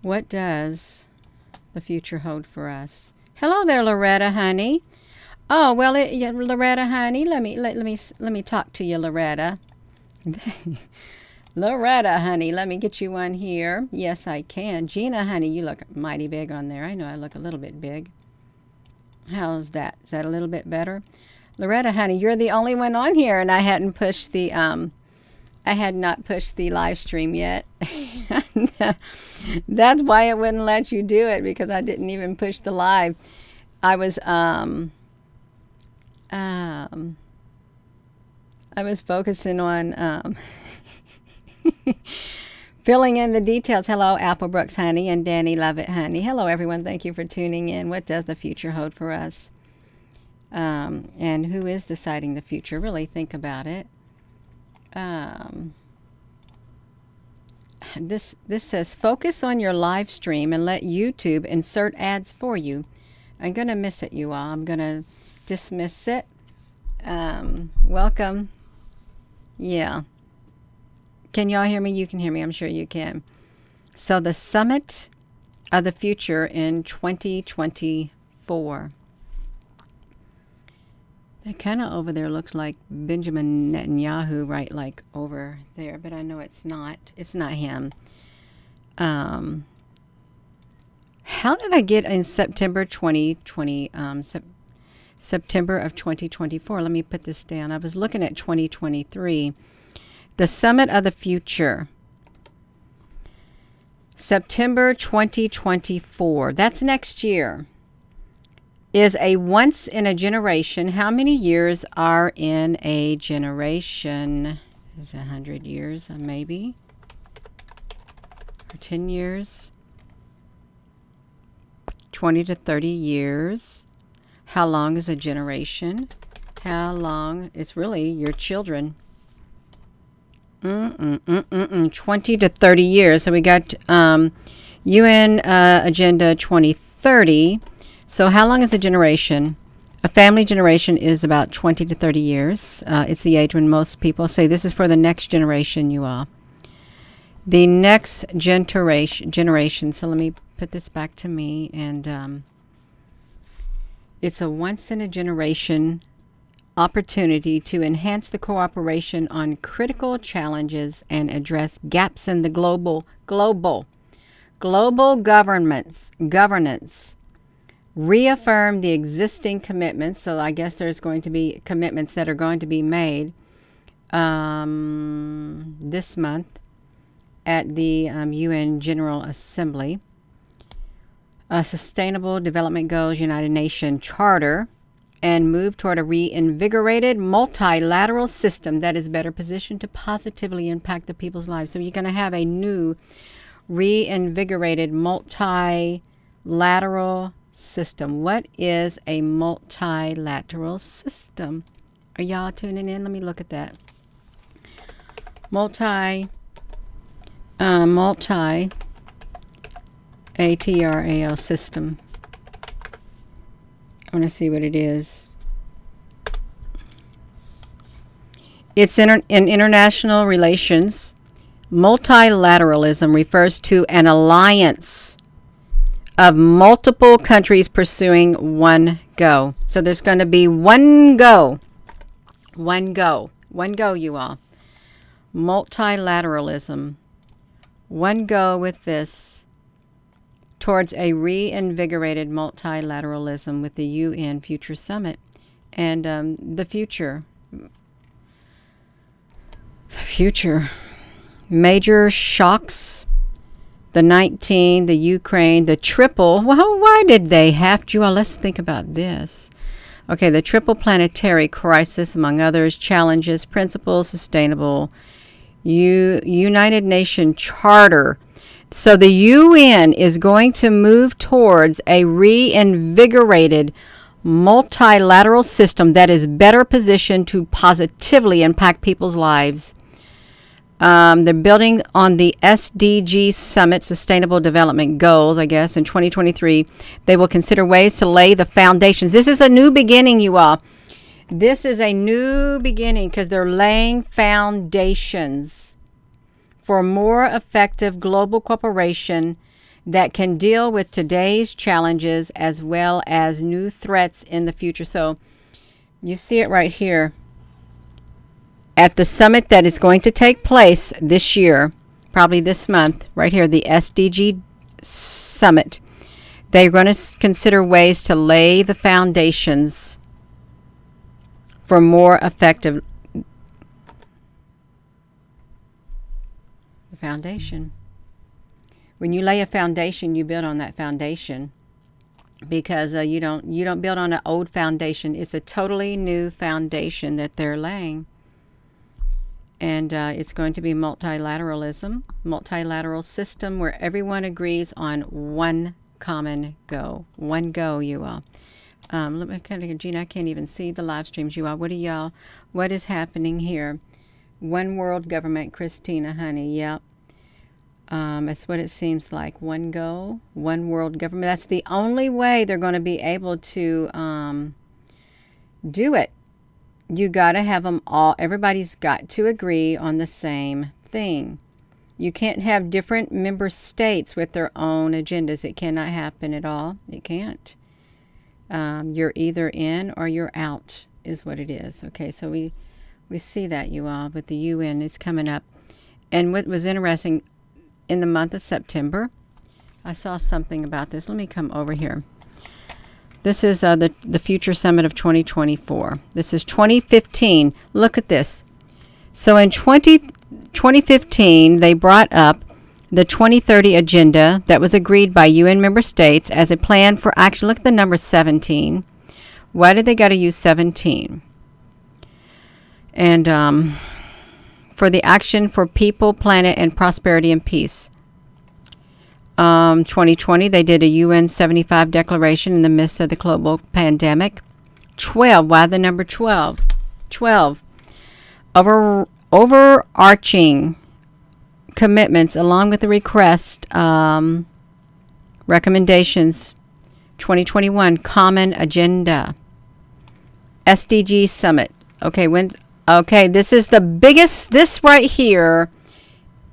What does the future hold for us? Hello there, Loretta, honey. Oh well, yeah, Loretta, honey. Let me talk to you, Loretta. Loretta, honey. Let me get you one here. Yes, I can. Gina, honey, you look mighty big on there. I know I look a little bit big. How's that? Is that a little bit better? Loretta, honey, you're the only one on here, and I hadn't pushed the I had not pushed the live stream yet. That's why it wouldn't let you do it, because I didn't even push the live. I was focusing on filling in the details. Hello, Applebrooks, honey, and Danny Lovett, honey. Hello, everyone. Thank you for tuning in. What does the future hold for us? And who is deciding the future? Really think about it. This says, focus on your live stream and let YouTube insert ads for you. I'm going to miss it, you all. I'm going to dismiss it. Welcome. Yeah. Can y'all hear me? You can hear me. I'm sure you can. So the Summit of the Future in 2024. That kind of over there looks like Benjamin Netanyahu, right, like over there, but I know it's not. It's not him. How did I get in September 2020, September of 2024? Let me put this down. I was looking at 2023. The Summit of the Future. September 2024. That's next year. Is a once in a generation. How many years are in a generation? Is 100 years, maybe? Or 10 years? 20 to 30 years. How long is a generation? How long? It's really your children. 20 to 30 years. So we got UN Agenda 2030. So how long is a generation? A family generation is about 20 to 30 years. It's the age when most people say this is for the next generation, you all. The next generation. So let me put this back to me. And it's a once in a generation opportunity to enhance the cooperation on critical challenges and address gaps in the global governance. Reaffirm the existing commitments. So I guess there's going to be commitments that are going to be made this month at the UN General Assembly. Sustainable Development Goals, United Nations Charter, and move toward a reinvigorated multilateral system that is better positioned to positively impact the people's lives. So you're going to have a new reinvigorated multilateral system. What is a multilateral system? Are y'all tuning in? Let me look at that. ATRAL system. I want to see what it is. It's in international relations. Multilateralism refers to an alliance of multiple countries pursuing one goal. So there's going to be one goal. One goal, you all. Multilateralism. One goal with this towards a reinvigorated multilateralism with the UN Future Summit. And the future. Major shocks. The 19, the Ukraine, the triple. Well, why did they have to? Well, let's think about this. Okay, the triple planetary crisis, among others, challenges, principles, sustainable, United Nations Charter. So the UN is going to move towards a reinvigorated multilateral system that is better positioned to positively impact people's lives. They're building on the SDG Summit Sustainable Development Goals, I guess, in 2023. They will consider ways to lay the foundations. This is a new beginning, you all. This is a new beginning because they're laying foundations for more effective global cooperation that can deal with today's challenges as well as new threats in the future. So you see it right here. At the summit that is going to take place this year, probably this month, right here, the SDG Summit, they're going to consider ways to lay the foundations for more effective. The foundation. When you lay a foundation, you build on that foundation, because you don't build on an old foundation. It's a totally new foundation that they're laying. And it's going to be multilateralism, multilateral system where everyone agrees on one common goal. One goal, you all. Let me kind of, Gina, I can't even see the live streams, you all. What is happening here? One world government, Christina, honey, yep. That's what it seems like. One goal, one world government. That's the only way they're going to be able to do it. You got to have them all. Everybody's got to agree on the same thing. You can't have different member states with their own agendas. It cannot happen at all. It can't. You're either in or you're out is what it is. Okay, so we see that, you all, with the UN is coming up. And what was interesting, in the month of September, I saw something about this. Let me come over here. This is the Future Summit of 2024. This is 2015. Look at this. So in 2015, they brought up the 2030 agenda that was agreed by UN member states as a plan for action. Look at the number 17. Why did they got to use 17? And for the action for people, planet, and prosperity and peace. 2020, they did a UN 75 declaration in the midst of the global pandemic. 12, why the number 12? 12. Overarching commitments along with the request, recommendations. 2021, common agenda. SDG Summit. Okay, this is the biggest, this right here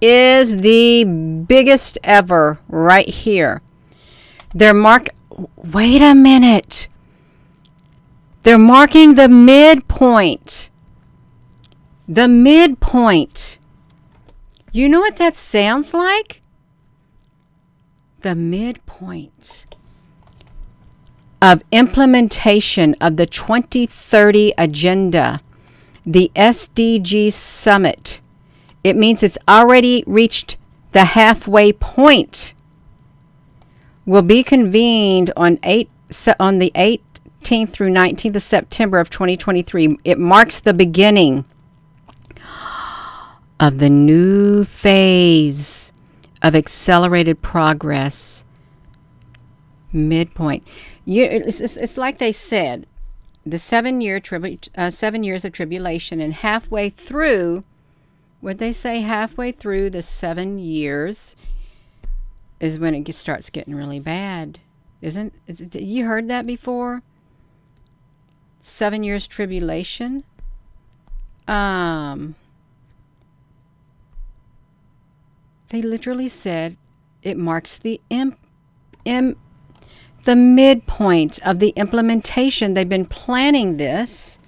is the biggest ever right here. Wait a minute. They're marking the midpoint. The midpoint. You know what that sounds like? The midpoint of implementation of the 2030 agenda, the SDG Summit. It means it's already reached the halfway point. Will be convened on the 18th through 19th of September of 2023. It marks the beginning of the new phase of accelerated progress. Midpoint. It's like they said, the 7 years of tribulation, and halfway through. Would they say halfway through the 7 years is when it starts getting really bad? You heard that before? 7 years tribulation? They literally said it marks the midpoint of the implementation. They've been planning this,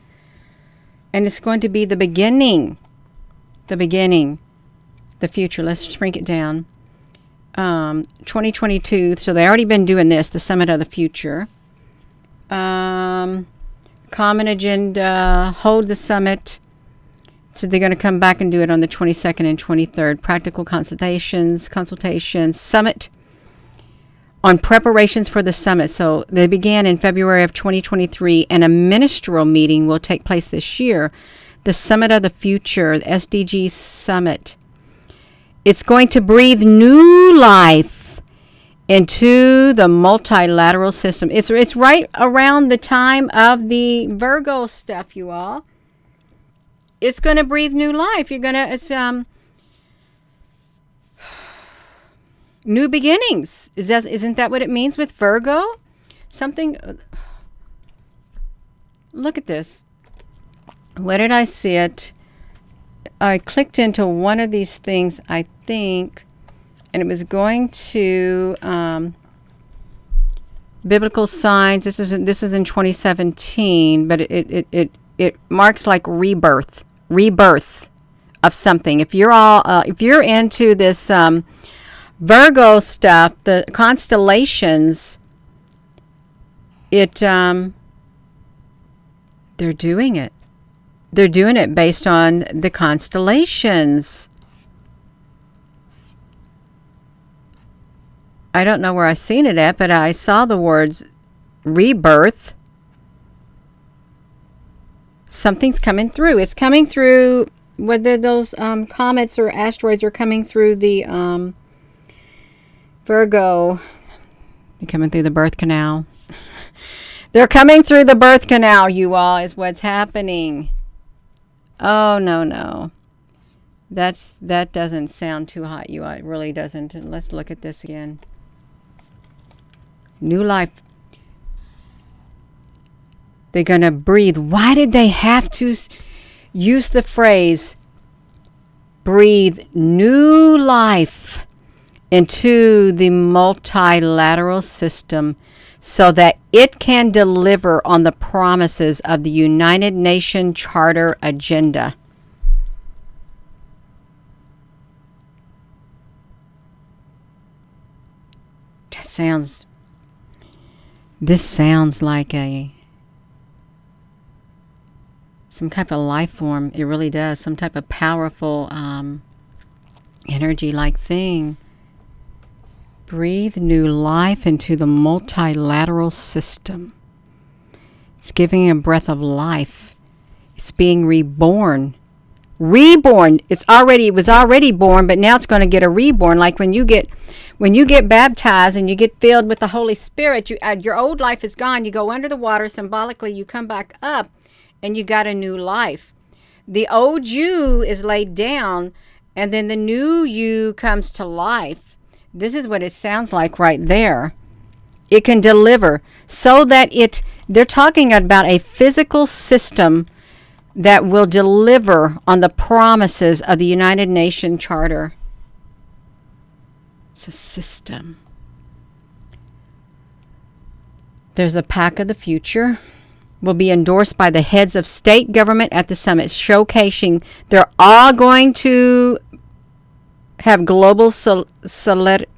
and it's going to be the beginning. The future. Let's shrink it down. 2022. So they already been doing this, the Summit of the Future. Common agenda, hold the summit. So they're going to come back and do it on the 22nd and 23rd. Practical consultations, summit on preparations for the summit. So they began in February of 2023, and a ministerial meeting will take place this year. The Summit of the Future, the SDG Summit. It's going to breathe new life into the multilateral system. It's right around the time of the Virgo stuff, you all. It's going to breathe new life. New beginnings. Isn't that what it means with Virgo? Look at this. Where did I see it? I clicked into one of these things, I think. and it was going to biblical signs. This is in 2017, but it marks like rebirth of something. If you're into this Virgo stuff, the constellations, they're doing it. They're doing it based on the constellations. I don't know where I seen it at, but I saw the words rebirth. Something's coming through. It's coming through, whether those comets or asteroids are coming through the Virgo. They're coming through the birth canal. They're coming through the birth canal, you all, is what's happening. Oh, no. That doesn't sound too hot, you all. It really doesn't. Let's look at this again. New life. They're going to breathe. Why did they have to use the phrase breathe new life into the multilateral system so that it can deliver on the promises of the United Nations Charter agenda? This sounds like some type of life form. It really does. Some type of powerful energy-like thing. Breathe new life into the multilateral system. It's giving a breath of life. It's being reborn. Reborn. It was already born, but now it's going to get a reborn. Like when you get baptized and you get filled with the Holy Spirit, your old life is gone. You go under the water, symbolically you come back up and you got a new life. The old you is laid down, and then the new you comes to life. This is what it sounds like right there. It can deliver so that they're talking about a physical system that will deliver on the promises of the United Nations Charter. It's a system. There's a pack of the future. Will be endorsed by the heads of state government at the summit, showcasing they're all going to have global solidarity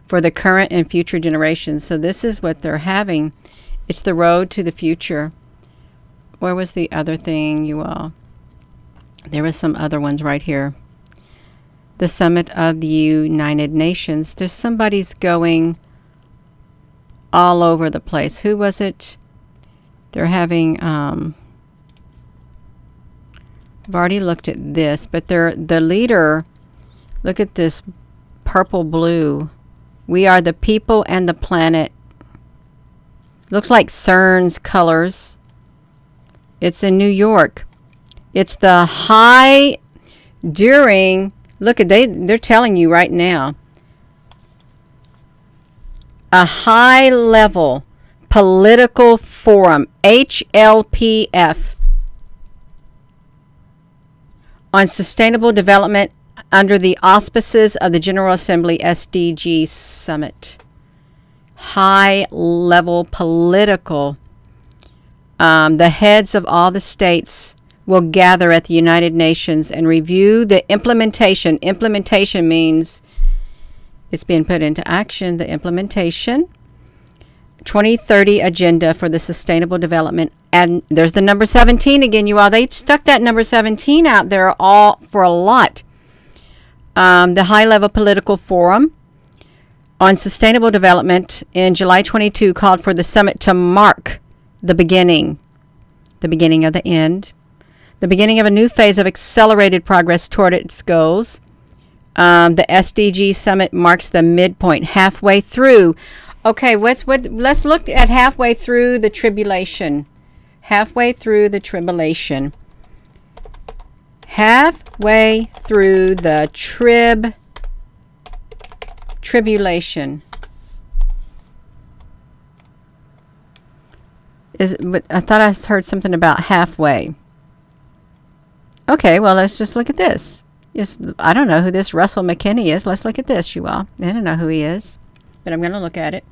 for the current and future generations. So this is what they're having. It's the road to the future. Where was the other thing, you all? There was some other ones right here. The summit of the United Nations. There's somebody's going all over the place. Who was it? They're having I've already looked at this, but the leader, look at this purple blue. We are the people and the planet. Looks like CERN's colors. It's in New York. It's the high during, look at they're telling you right now. A high-level political forum, HLPF, on sustainable development under the auspices of the General Assembly SDG Summit. High-level political. The heads of all the states will gather at the United Nations and review the implementation. Implementation means it's being put into action. The implementation 2030 agenda for the sustainable development. And there's the number 17 again, you all. They stuck that number 17 out there all for a lot. The high-level political forum on sustainable development in July 22 called for the summit to mark the beginning of the end, the beginning of a new phase of accelerated progress toward its goals. The SDG summit marks the midpoint, halfway through. Okay, let's look at halfway through the tribulation. Halfway through the tribulation. Halfway through the tribulation. I thought I heard something about halfway. Okay, well, let's just look at this. Yes, I don't know who this Russell McKinney is. Let's look at this, you all. I don't know who he is, but I'm going to look at it.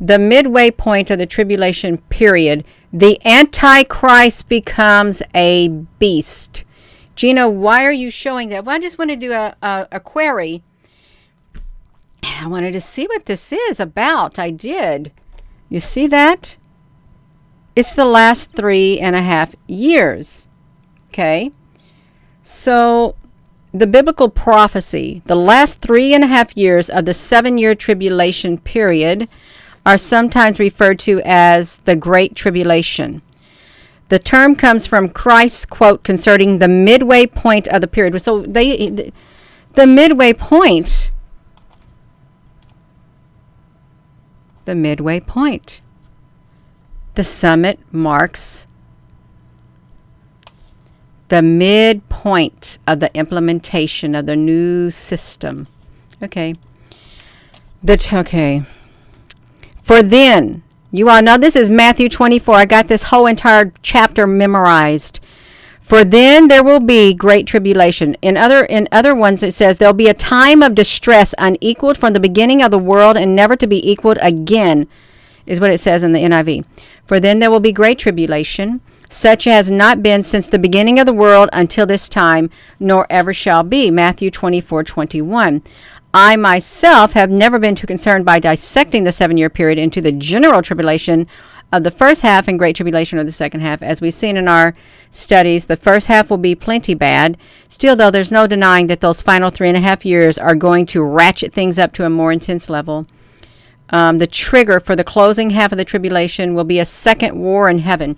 The midway point of the tribulation period, the Antichrist becomes a beast. Gina, why are you showing that? Well, I just want to do a query. And I wanted to see what this is about. I did. You see that? It's the last 3.5 years. Okay. So the biblical prophecy, the last 3.5 years of the 7-year tribulation period are sometimes referred to as the Great Tribulation. The term comes from Christ's quote concerning the midway point of the period. So the midway point, the midway point. The summit marks the midpoint of the implementation of the new system. Okay. Okay. For then, you all know this is Matthew 24. I got this whole entire chapter memorized. For then there will be great tribulation. In other ones it says there'll be a time of distress unequaled from the beginning of the world and never to be equaled again, is what it says in the NIV. For then there will be great tribulation, such as not been since the beginning of the world until this time, nor ever shall be. Matthew 24:21. I myself have never been too concerned by dissecting the 7-year period into the general tribulation of the first half and great tribulation of the second half. As we've seen in our studies, the first half will be plenty bad. Still, though, there's no denying that those final 3.5 years are going to ratchet things up to a more intense level. The trigger for the closing half of the tribulation will be a second war in heaven.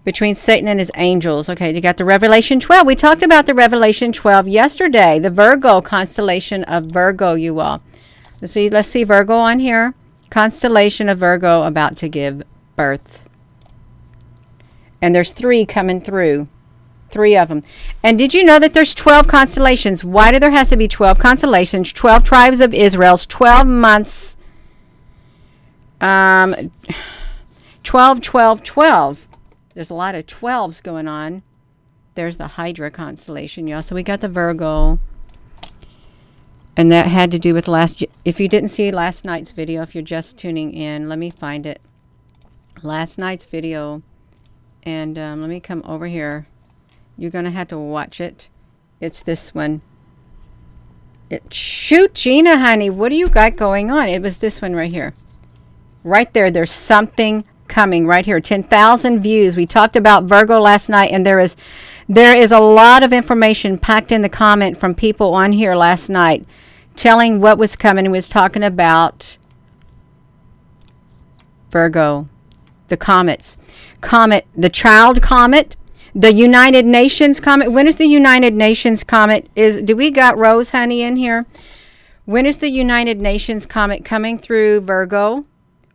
Between Satan and his angels. Okay, you got the Revelation 12. We talked about the Revelation 12 yesterday. The Virgo constellation of Virgo, you all. Let's see Virgo on here. Constellation of Virgo about to give birth. And there's 3 coming through. 3 of them. And did you know that there's 12 constellations? Why do there has to be 12 constellations? 12 tribes of Israel's 12 months. 12, 12, 12. There's a lot of 12s going on. There's the Hydra constellation, y'all. So we got the Virgo. And that had to do with if you didn't see last night's video, if you're just tuning in, let me find it. Last night's video. And let me come over here. You're going to have to watch it. It's this one. Shoot, Gina, honey. What do you got going on? It was this one right here. Right there. There's something coming right here. 10,000 views. We talked about Virgo last night, and there is a lot of information packed in the comment from people on here last night telling what was coming. It was talking about Virgo, the comets. The child comet, the United Nations comet. When is the United Nations comet? Do we got Rose Honey in here? When is the United Nations comet coming through Virgo?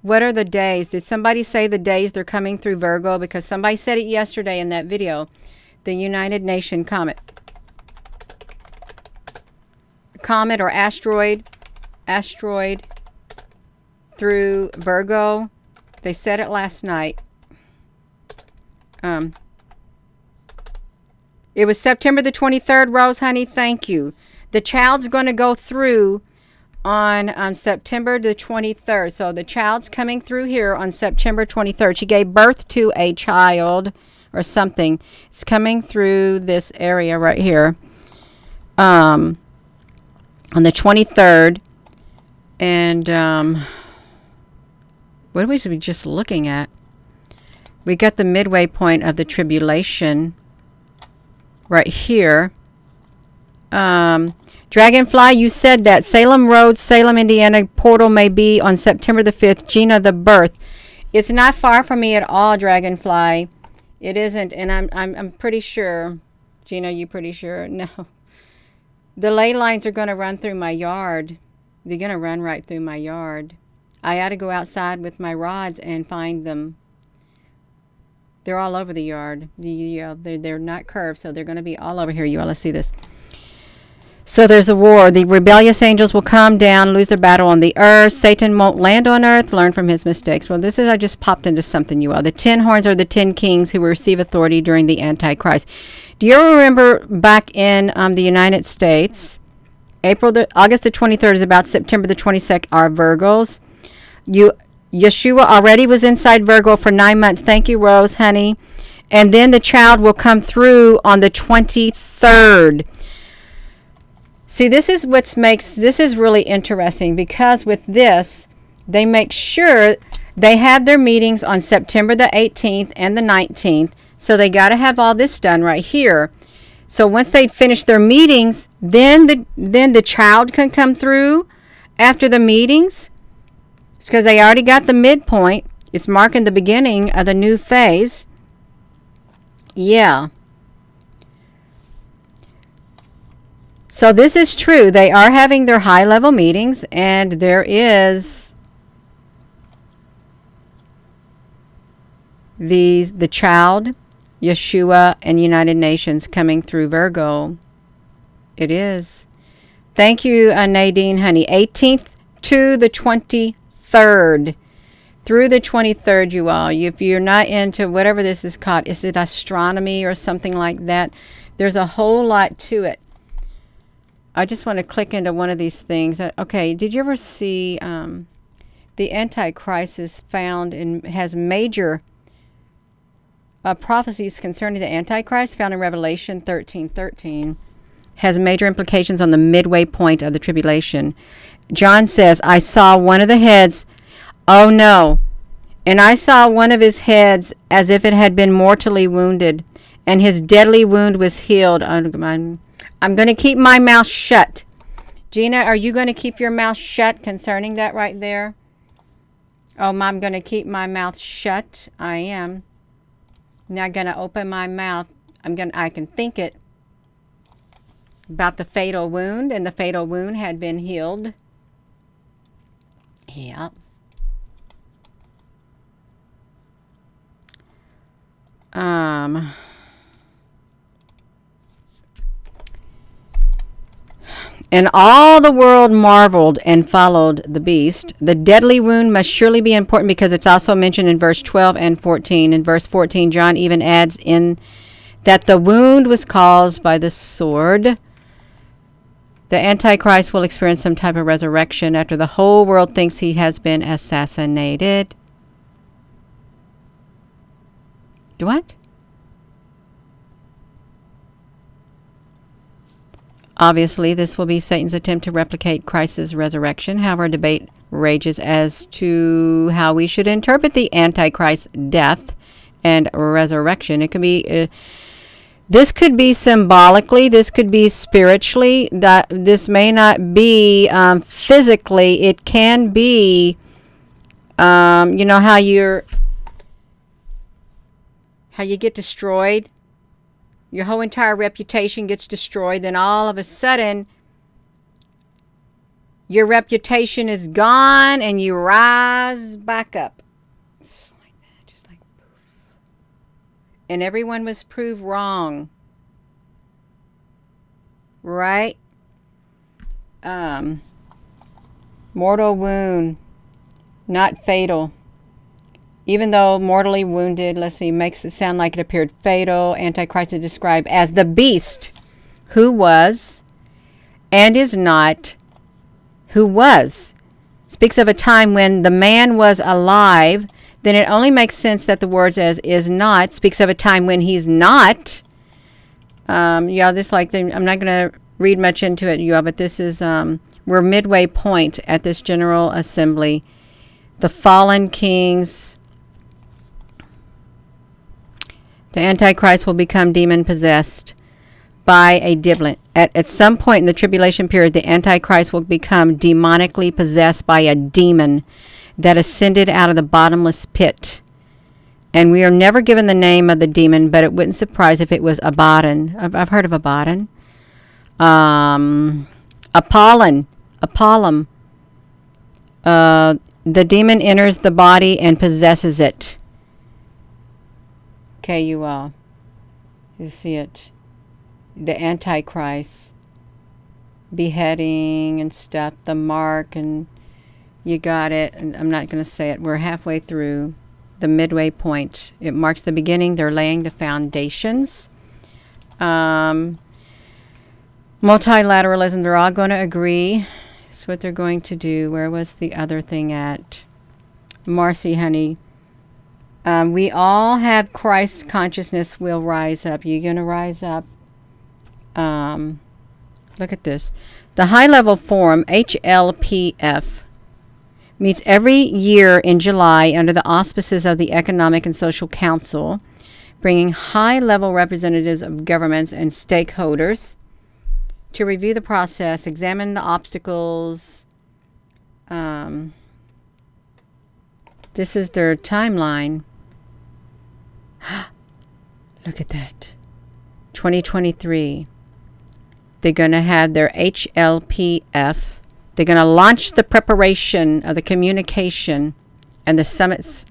What are the days? Did somebody say the days they're coming through Virgo? Because somebody said it yesterday in that video. The United Nation comet. Comet or asteroid through Virgo. They said it last night. It was September the 23rd, Rose Honey. Thank you. The child's going to go through on September the 23rd. So the child's coming through here on September 23rd. She gave birth to a child or something. It's coming through this area right here on the 23rd. And what are we just looking at? We got the midway point of the tribulation right here. Dragonfly, you said that Salem Road, Salem, Indiana portal may be on September the 5th. Gina, the birth. It's not far from me at all, Dragonfly. It isn't, and I'm pretty sure. Gina, you pretty sure? No. The ley lines are going to run through my yard. They're going to run right through my yard. I ought to go outside with my rods and find them. They're all over the yard. They're not curved, so they're going to be all over here. You all, let's see this. So there's a war. The rebellious angels will come down, lose their battle on the earth. Satan won't land on earth, learn from his mistakes. Well, I just popped into something, you all. The 10 horns are the 10 kings who will receive authority during the Antichrist. Do you ever remember back in the United States, August the 23rd is about September the 22nd are Virgos. Yeshua already was inside Virgo for 9 months. Thank you, Rose, honey. And then the child will come through on the 23rd. See, this is really interesting, because with this, they make sure they have their meetings on September the 18th and the 19th. So they got to have all this done right here. So once they finish their meetings, then the child can come through after the meetings. It's because they already got the midpoint. It's marking the beginning of the new phase. Yeah. So this is true. They are having their high-level meetings, and there is the child, Yeshua, and United Nations coming through Virgo. It is. Thank you, Nadine, honey. 18th to the 23rd. Through the 23rd, you all. If you're not into whatever this is called, is it astronomy or something like that? There's a whole lot to it. I just want to click into one of these things. Okay, did you ever see the Antichrist is found and has major prophecies concerning the Antichrist found in Revelation 13:13, has major implications on the midway point of the tribulation. John says, I saw one of the heads, oh no, and I saw one of his heads as if it had been mortally wounded, and his deadly wound was healed. I'm going to keep my mouth shut. Gina, are you going to keep your mouth shut concerning that right there? Oh, I'm going to keep my mouth shut. I am. Now I'm going to open my mouth. I can think it about the fatal wound, and the fatal wound had been healed. Yep. And all the world marveled and followed the beast. The deadly wound must surely be important, because it's also mentioned in verse 12 and 14. In verse 14, John even adds in that the wound was caused by the sword. The Antichrist will experience some type of resurrection after the whole world thinks he has been assassinated. What? Obviously, this will be Satan's attempt to replicate Christ's resurrection. However, a debate rages as to how we should interpret the Antichrist's death and resurrection. It could be, this could be symbolically, this could be spiritually. That this may not be physically. It can be, you know how you get destroyed. Your whole entire reputation gets destroyed. Then all of a sudden, your reputation is gone and you rise back up. It's like that, just like poof. And everyone was proved wrong. Right? Mortal wound, not fatal. Even though mortally wounded, let's see, makes it sound like it appeared fatal. Antichrist is described as the beast who was and is not who was. Speaks of a time when the man was alive. Then it only makes sense that the words as is not speaks of a time when he's not. Yeah, this like I'm not going to read much into it, y'all, but this is we're midway point at this General Assembly. The fallen kings. The Antichrist will become demon-possessed by a demon. At some point in the tribulation period, the Antichrist will become demonically possessed by a demon that ascended out of the bottomless pit. And we are never given the name of the demon, but it wouldn't surprise if it was Abaddon. I've heard of Abaddon. Apollon. The demon enters the body and possesses it. Okay, you all. You see it. The Antichrist. beheading and stuff, the mark, and you got it. And I'm not going to say it. We're halfway through the midway point. It marks the beginning. They're laying the foundations. Multilateralism, they're all going to agree. It's what they're going to do. Where was the other thing at? Marcy, honey. We all have Christ consciousness will rise up. You're going to rise up. Look at this. The high-level forum, HLPF, meets every year in July under the auspices of the Economic and Social Council, bringing high-level representatives of governments and stakeholders to review the process, examine the obstacles. This is their timeline. Look at that. 2023. They're going to have their HLPF. They're going to launch the preparation of the communication and the summits.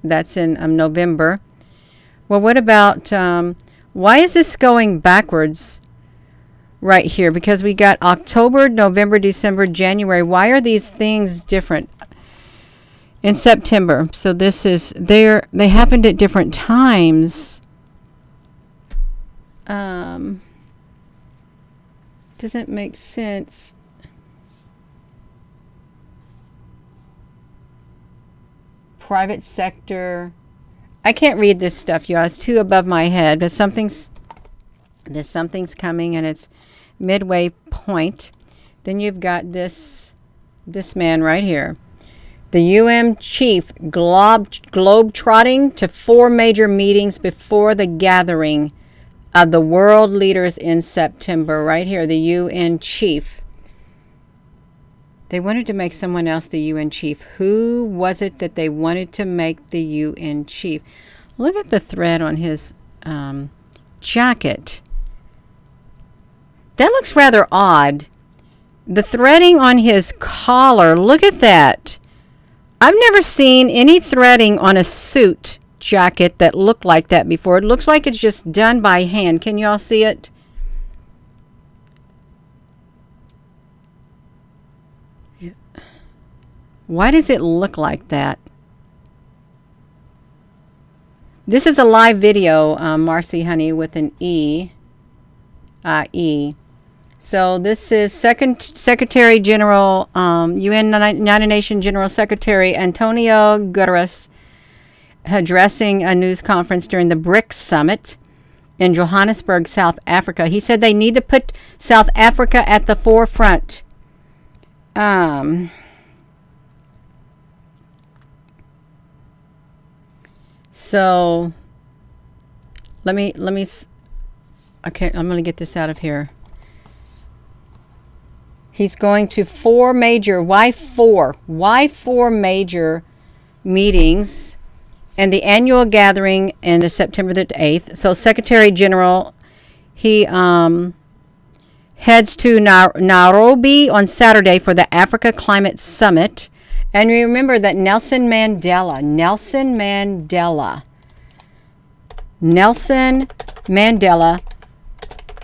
That's in November. Well, what about, why is this going backwards right here? Because we got October, November, December, January. Why are these things different? In September. So this is, they happened at different times. Doesn't make sense. Private sector. I can't read this stuff, y'all. It's too above my head. But something's coming, and it's midway point. Then you've got this man right here. The UN chief globe-trotting to 4 major meetings before the gathering of the world leaders in September. Right here, the UN chief. They wanted to make someone else the UN chief. Who was it that they wanted to make the UN chief? Look at the thread on his jacket. That looks rather odd. The threading on his collar, look at that. I've never seen any threading on a suit jacket that looked like that before. It looks like it's just done by hand. Can you all see it? Why does it look like that? This is a live video, Marcy, honey, with an E. E. So this is Secretary General, UN United Nations General Secretary Antonio Guterres addressing a news conference during the BRICS Summit in Johannesburg, South Africa. He said they need to put South Africa at the forefront. So let me, okay, I'm going to get this out of here. He's going to 4 major, why 4? Why 4 major meetings and the annual gathering in the September the 8th. So Secretary General, he heads to Nairobi on Saturday for the Africa Climate Summit. And remember that Nelson Mandela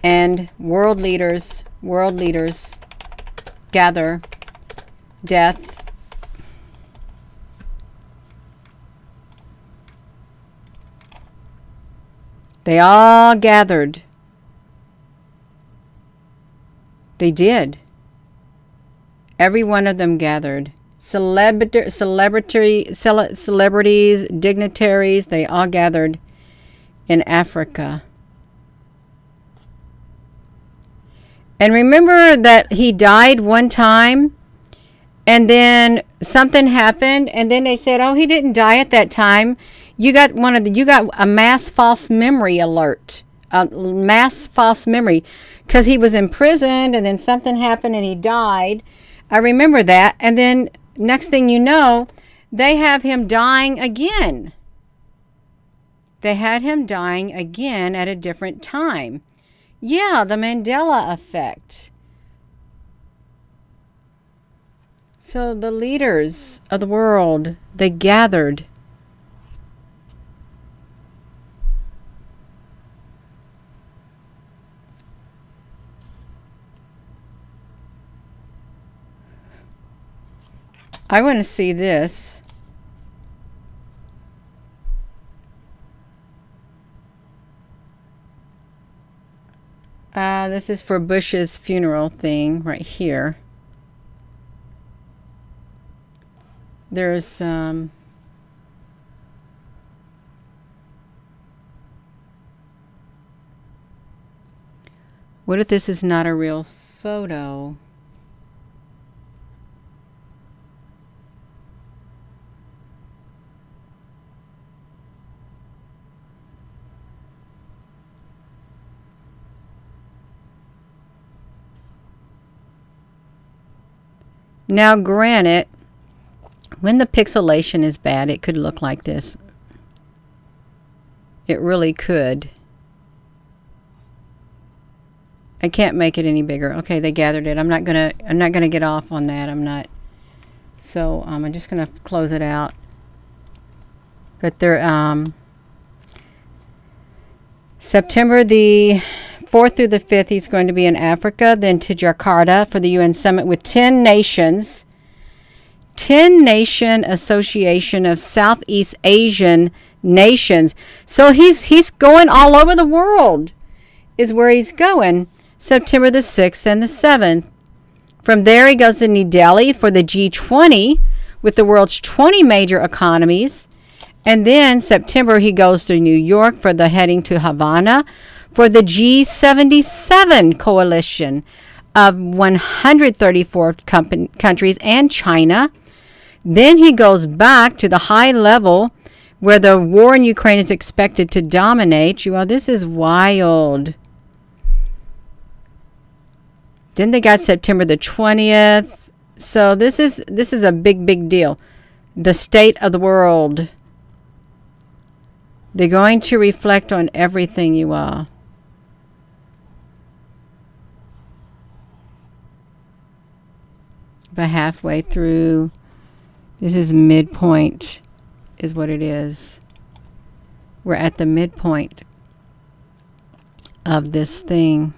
and world leaders gather, death, they all gathered. They did. Every one of them gathered. Celebrities, dignitaries, they all gathered in Africa. And remember that he died one time, and then something happened, and then they said, "Oh, he didn't die at that time." You got a mass false memory alert, because he was imprisoned, and then something happened, and he died. I remember that, and then next thing you know, they have him dying again. They had him dying again at a different time. Yeah, the Mandela effect. So the leaders of the world, they gathered. I want to see this. This is for Bush's funeral thing right here. There's what if this is not a real photo? Now, granted, when the pixelation is bad, it could look like this. It really could. I can't make it any bigger. Okay, they gathered it. I'm not gonna get off on that. I'm not. So I'm just gonna close it out. But they're September the 4th through the 5th, he's going to be in Africa, then to Jakarta for the UN summit with 10 nations. 10 Nation Association of Southeast Asian Nations. So he's going all over the world is where he's going. September the 6th and the 7th. From there he goes to New Delhi for the G20 with the world's 20 major economies. And then September he goes to New York for the heading to Havana for the G77 coalition of 134 countries and China. Then he goes back to the high level where the war in Ukraine is expected to dominate. Well, this is wild. Then they got September the 20th. So this is a big deal. The state of the world. They're going to reflect on everything, you all. But halfway through, this is midpoint, is what it is. We're at the midpoint of this thing.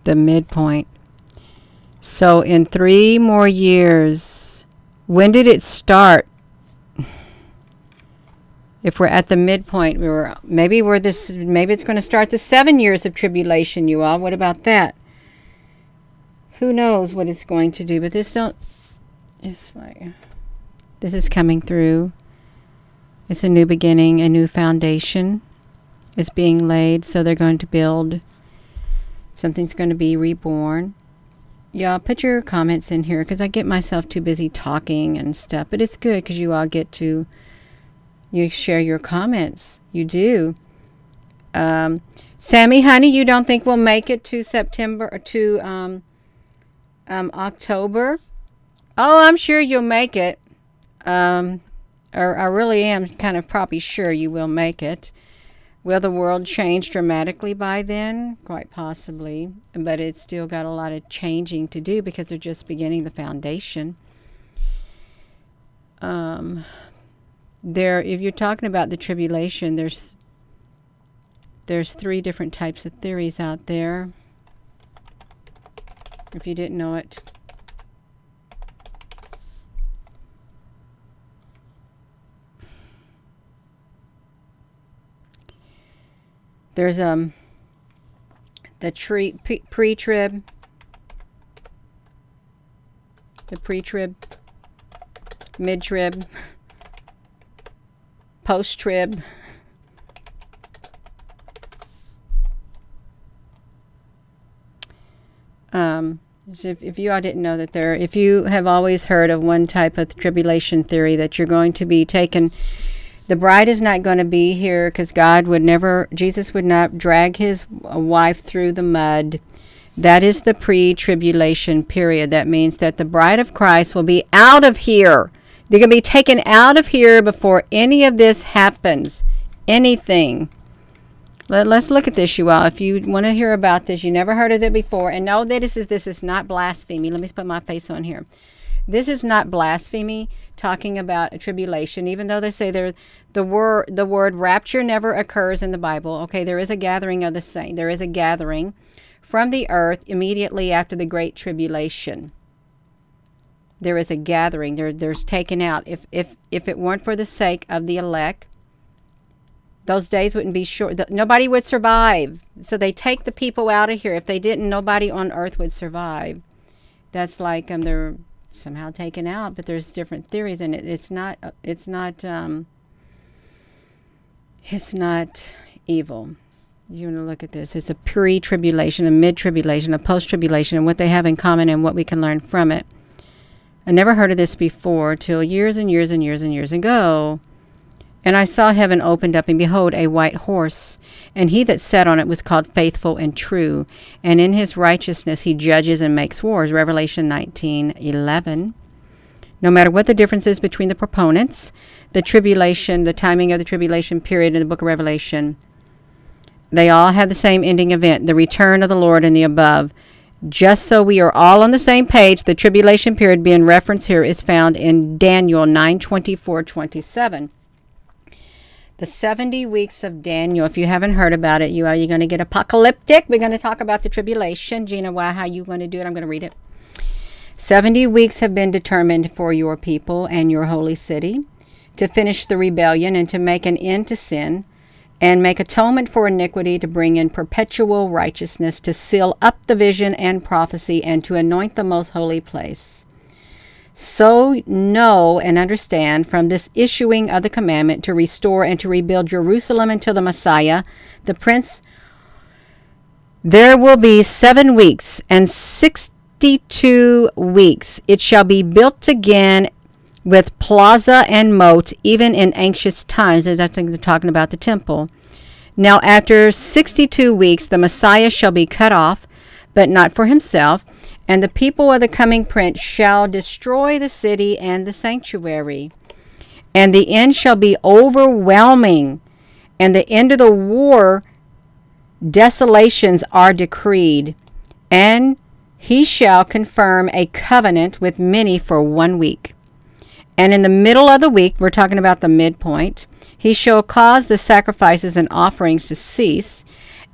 The midpoint. So in 3 more years, when did it start? If we're at the midpoint, maybe it's going to start the 7 years of tribulation, you all. What about that? Who knows what it's going to do? But this is coming through. It's a new beginning, a new foundation is being laid. So they're going to build. Something's going to be reborn. Y'all put your comments in here because I get myself too busy talking and stuff. But it's good because you all get to. You share your comments. You do. Sammy, honey, you don't think we'll make it to September or to October? Oh, I'm sure you'll make it. Or I really am kind of probably sure you will make it. Will the world change dramatically by then? Quite possibly. But it's still got a lot of changing to do because they're just beginning the foundation. If you're talking about the tribulation, there's 3 different types of theories out there. If you didn't know it. There's the pre-trib, the pre-trib, mid-trib, post-trib. If you all didn't know that if you have always heard of one type of tribulation theory that you're going to be taken, the bride is not going to be here because Jesus would not drag his wife through the mud. That is the pre-tribulation period. That means that the bride of Christ will be out of here. They're going to be taken out of here before any of this happens. Anything. Let's look at this, you all. If you want to hear about this, you never heard of it before, and know that this is not blasphemy. Let me put my face on here. This is not blasphemy talking about a tribulation, even though they say the word rapture never occurs in the Bible. Okay, there is a gathering of the saints. There is a gathering from the earth immediately after the Great Tribulation. There is a gathering. There's taken out. If it weren't for the sake of the elect, those days wouldn't be short. Nobody would survive. So they take the people out of here. If they didn't, nobody on earth would survive. That's like they're somehow taken out, but there's different theories, and it's not evil. You want to look at this. It's a pre-tribulation, a mid-tribulation, a post-tribulation, and what they have in common and what we can learn from it. I never heard of this before till years and years and years and years ago. And I saw heaven opened up, and behold, a white horse. And he that sat on it was called Faithful and True. And in his righteousness he judges and makes wars. Revelation 19:11. No matter what the difference is between the proponents, the tribulation, the timing of the tribulation period in the book of Revelation, they all have the same ending event, the return of the Lord and the above. Just so we are all on the same page, the tribulation period being referenced here is found in Daniel 9:24-27. The 70 weeks of Daniel. If you haven't heard about it, you're going to get apocalyptic. We're going to talk about the tribulation. Gina, how you going to do it? I'm going to read it. 70 weeks have been determined for your people and your holy city to finish the rebellion and to make an end to sin and make atonement for iniquity, to bring in perpetual righteousness, to seal up the vision and prophecy, and to anoint the most holy place. So know and understand from this issuing of the commandment to restore and to rebuild Jerusalem until the Messiah, the Prince, there will be 7 weeks and 62 weeks. It shall be built again with plaza and moat, even in anxious times. And I think they're talking about the temple. Now after 62 weeks, the Messiah shall be cut off, but not for himself. And the people of the coming prince shall destroy the city and the sanctuary. And the end shall be overwhelming. And the end of the war, desolations are decreed. And he shall confirm a covenant with many for 1 week. And in the middle of the week, we're talking about the midpoint, he shall cause the sacrifices and offerings to cease.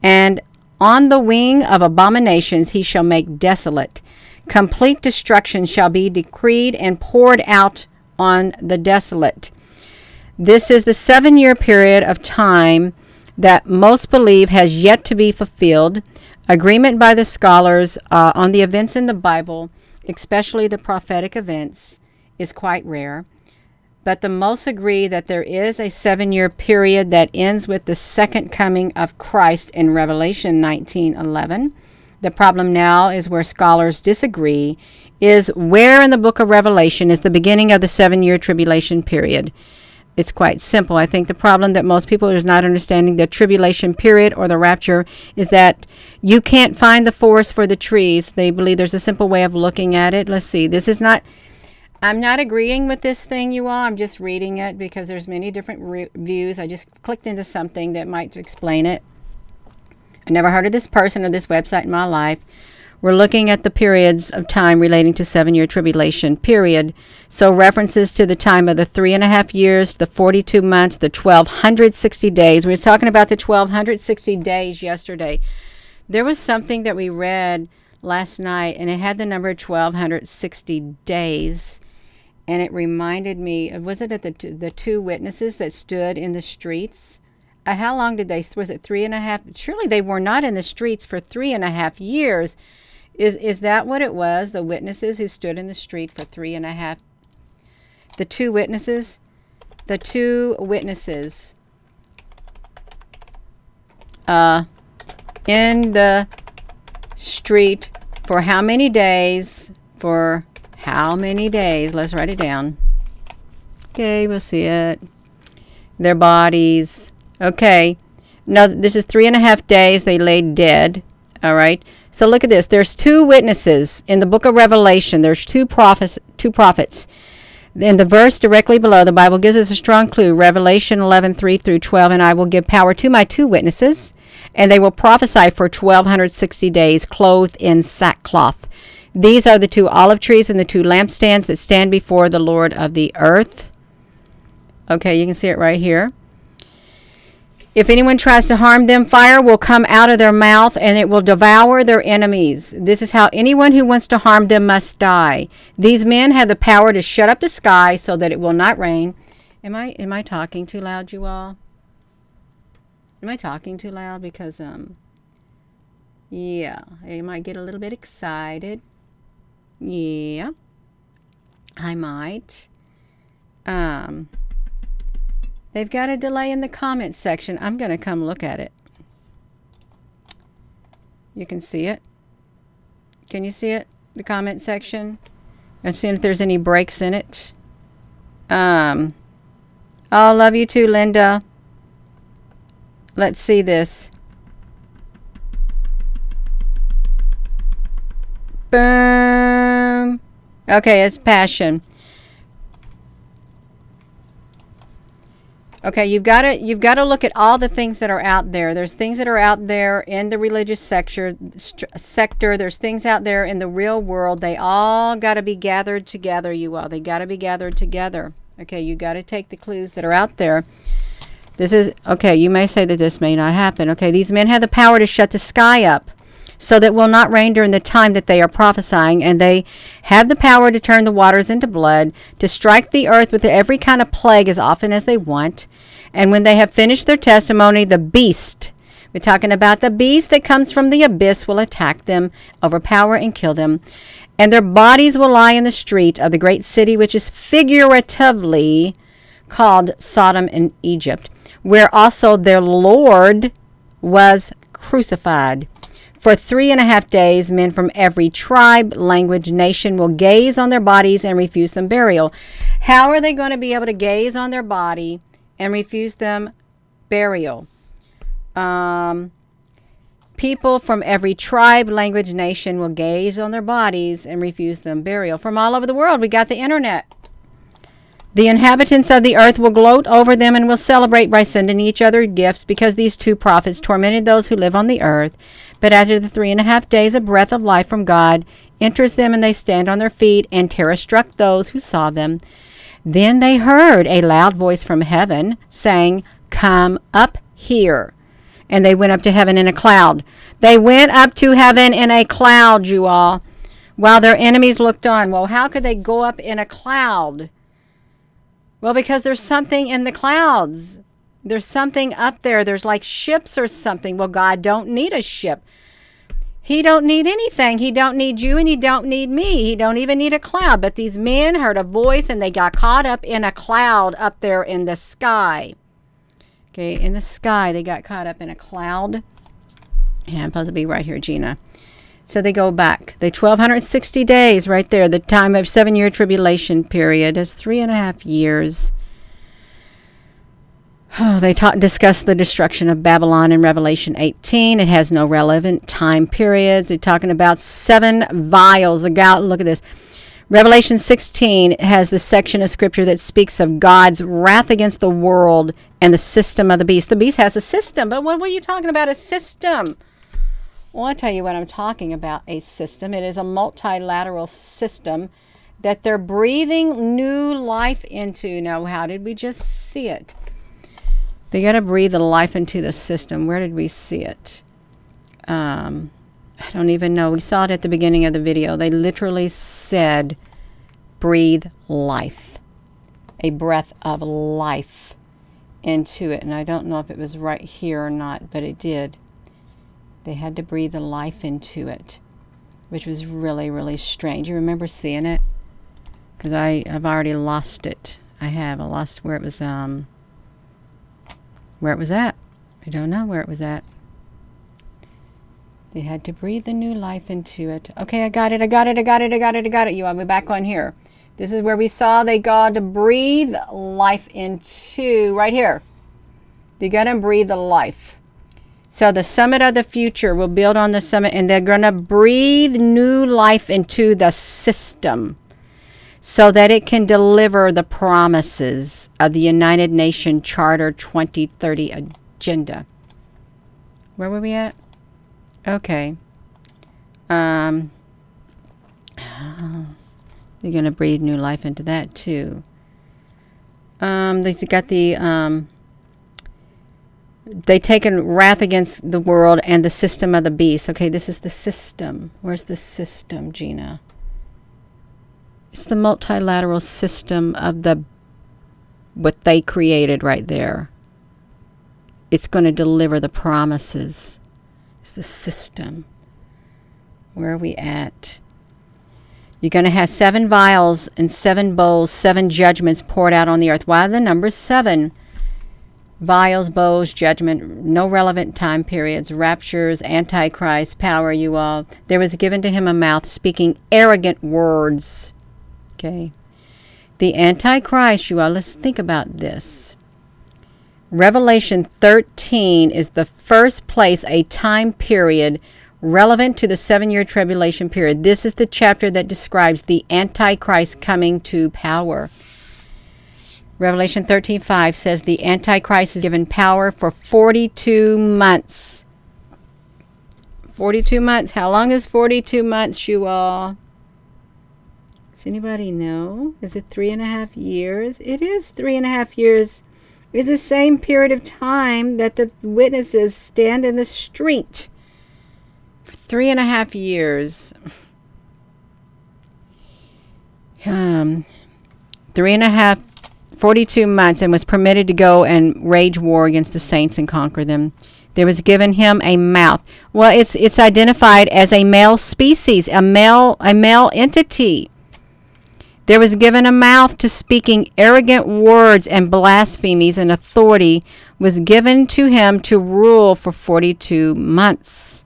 And on the wing of abominations he shall make desolate. Complete destruction shall be decreed and poured out on the desolate. This is the 7-year period of time that most believe has yet to be fulfilled. Agreement by the scholars on the events in the Bible, especially the prophetic events, is quite rare. But the most agree that there is a 7-year period that ends with the second coming of Christ in Revelation 19:11. The problem now is where scholars disagree, is where in the book of Revelation is the beginning of the 7-year tribulation period. It's quite simple. I think the problem that most people is not understanding the tribulation period or the rapture is that you can't find the forest for the trees. They believe there's a simple way of looking at it. Let's see. I'm not agreeing with this thing, you all. I'm just reading it because there's many different views. I just clicked into something that might explain it. I never heard of this person or this website in my life. We're looking at the periods of time relating to 7-year tribulation period. So references to the time of the 3.5 years, the 42 months, the 1,260 days. We were talking about the 1,260 days yesterday. There was something that we read last night, and it had the number 1,260 days. And it reminded me, was it at the two witnesses that stood in the streets? How long did they, was it 3.5? Surely they were not in the streets for 3.5 years. Is that what it was? The witnesses who stood in the street for 3.5? The two witnesses? The two witnesses in the street for how many days? For how many days? Let's write it down. Okay, we'll see it. Their bodies. Okay. Now, this is 3.5 days they laid dead. All right. So look at this. There's two witnesses in the book of Revelation. There's two prophets. In the verse directly below, the Bible gives us a strong clue. Revelation 11:3-12. And I will give power to my two witnesses, and they will prophesy for 1,260 days, clothed in sackcloth. These are the 2 olive trees and the 2 lampstands that stand before the Lord of the earth. Okay, you can see it right here. If anyone tries to harm them, fire will come out of their mouth and it will devour their enemies. This is how anyone who wants to harm them must die. These men have the power to shut up the sky so that it will not rain. Am I talking too loud, you all? Am I talking too loud? Because yeah, I might get a little bit excited. Yeah, I might. They've got a delay in the comments section. I'm going to come look at it. You can see it. Can you see it? The comment section? I'm seeing if there's any breaks in it. Oh, love you too, Linda. Let's see this. Boom. Okay, it's passion. Okay, you've got to look at all the things that are out there. There's things that are out there in the religious sector. There's things out there in the real world. They all got to be gathered together, you all. They got to be gathered together. Okay, you got to take the clues that are out there. This is, okay, you may say that this may not happen. Okay, these men have the power to shut the sky up so that it will not rain during the time that they are prophesying, and they have the power to turn the waters into blood, to strike the earth with every kind of plague as often as they want. And when they have finished their testimony, the beast, we're talking about the beast that comes from the abyss, will attack them, overpower and kill them. And their bodies will lie in the street of the great city, which is figuratively called Sodom and Egypt, where also their Lord was crucified. For 3.5 days, men from every tribe, language, nation will gaze on their bodies and refuse them burial. How are they going to be able to gaze on their body and refuse them burial? People from every tribe, language, nation will gaze on their bodies and refuse them burial. From all over the world, we got the internet. The inhabitants of the earth will gloat over them and will celebrate by sending each other gifts, because these 2 prophets tormented those who live on the earth. But after the 3.5 days, a breath of life from God enters them, and they stand on their feet, and terror struck those who saw them. Then they heard a loud voice from heaven saying, "Come up here." And they went up to heaven in a cloud. They went up to heaven in a cloud, you all, while their enemies looked on. Well, how could they go up in a cloud? Well, because there's something in the clouds. There's something up there. There's like ships or something. Well, God don't need a ship. He don't need anything. He don't need you, and he don't need me. He don't even need a cloud. But these men heard a voice, and they got caught up in a cloud up there in the sky. Okay, in the sky, they got caught up in a cloud. Yeah, I'm supposed to be right here, Gina. So they go back. The 1,260 days right there, the time of 7-year tribulation period. It's 3.5 years. Oh, they discuss the destruction of Babylon in Revelation 18. It has no relevant time periods. They're talking about 7 vials. Look at this. Revelation 16 has the section of scripture that speaks of God's wrath against the world and the system of the beast. The beast has a system, but what are you talking about, a system? Well, I'll tell you what I'm talking about, a system. It is a multilateral system that they're breathing new life into. Now, how did we just see it? They got to breathe the life into the system. Where did we see it? I don't even know. We saw it at the beginning of the video. They literally said, breathe life. A breath of life into it. And I don't know if it was right here or not, but it did. They had to breathe the life into it, which was really, really strange. You remember seeing it? Because I've already lost it. I lost where it was, at. I don't know where it was at. They had to breathe the new life into it. Okay, I got it. You all, we're back on here. This is where we saw they got to breathe life into, right here. They got to breathe the life. So the summit of the future will build on the summit, and they're going to breathe new life into the system so that it can deliver the promises of the United Nations Charter 2030 agenda. Where were we at? Okay. They're going to breathe new life into that too. They got the they taken wrath against the world and the system of the beast. Okay, this is the system. Where's the system, Gina? It's the multilateral system of what they created right there. It's going to deliver the promises. It's the system. Where are we at? You're going to have 7 vials and 7 bowls, 7 judgments poured out on the earth. Why the number 7? Vials, bowls, judgment, no relevant time periods, raptures, antichrist, power, you all. There was given to him a mouth speaking arrogant words. Okay. The antichrist, you all, let's think about this. Revelation 13 is the first place a time period relevant to the 7-year tribulation period. This is the chapter that describes the Antichrist coming to power. Revelation 13:5 says the Antichrist is given power for 42 months. 42 months. How long is 42 months, you all? Does anybody know? Is it 3.5 years? It is 3.5 years. It's the same period of time that the witnesses stand in the street. 3.5 years. 42 months, and was permitted to go and wage war against the saints and conquer them. There was given him a mouth. Well, it's identified as a male species, a male entity. There was given a mouth to speaking arrogant words and blasphemies, and authority was given to him to rule for 42 months.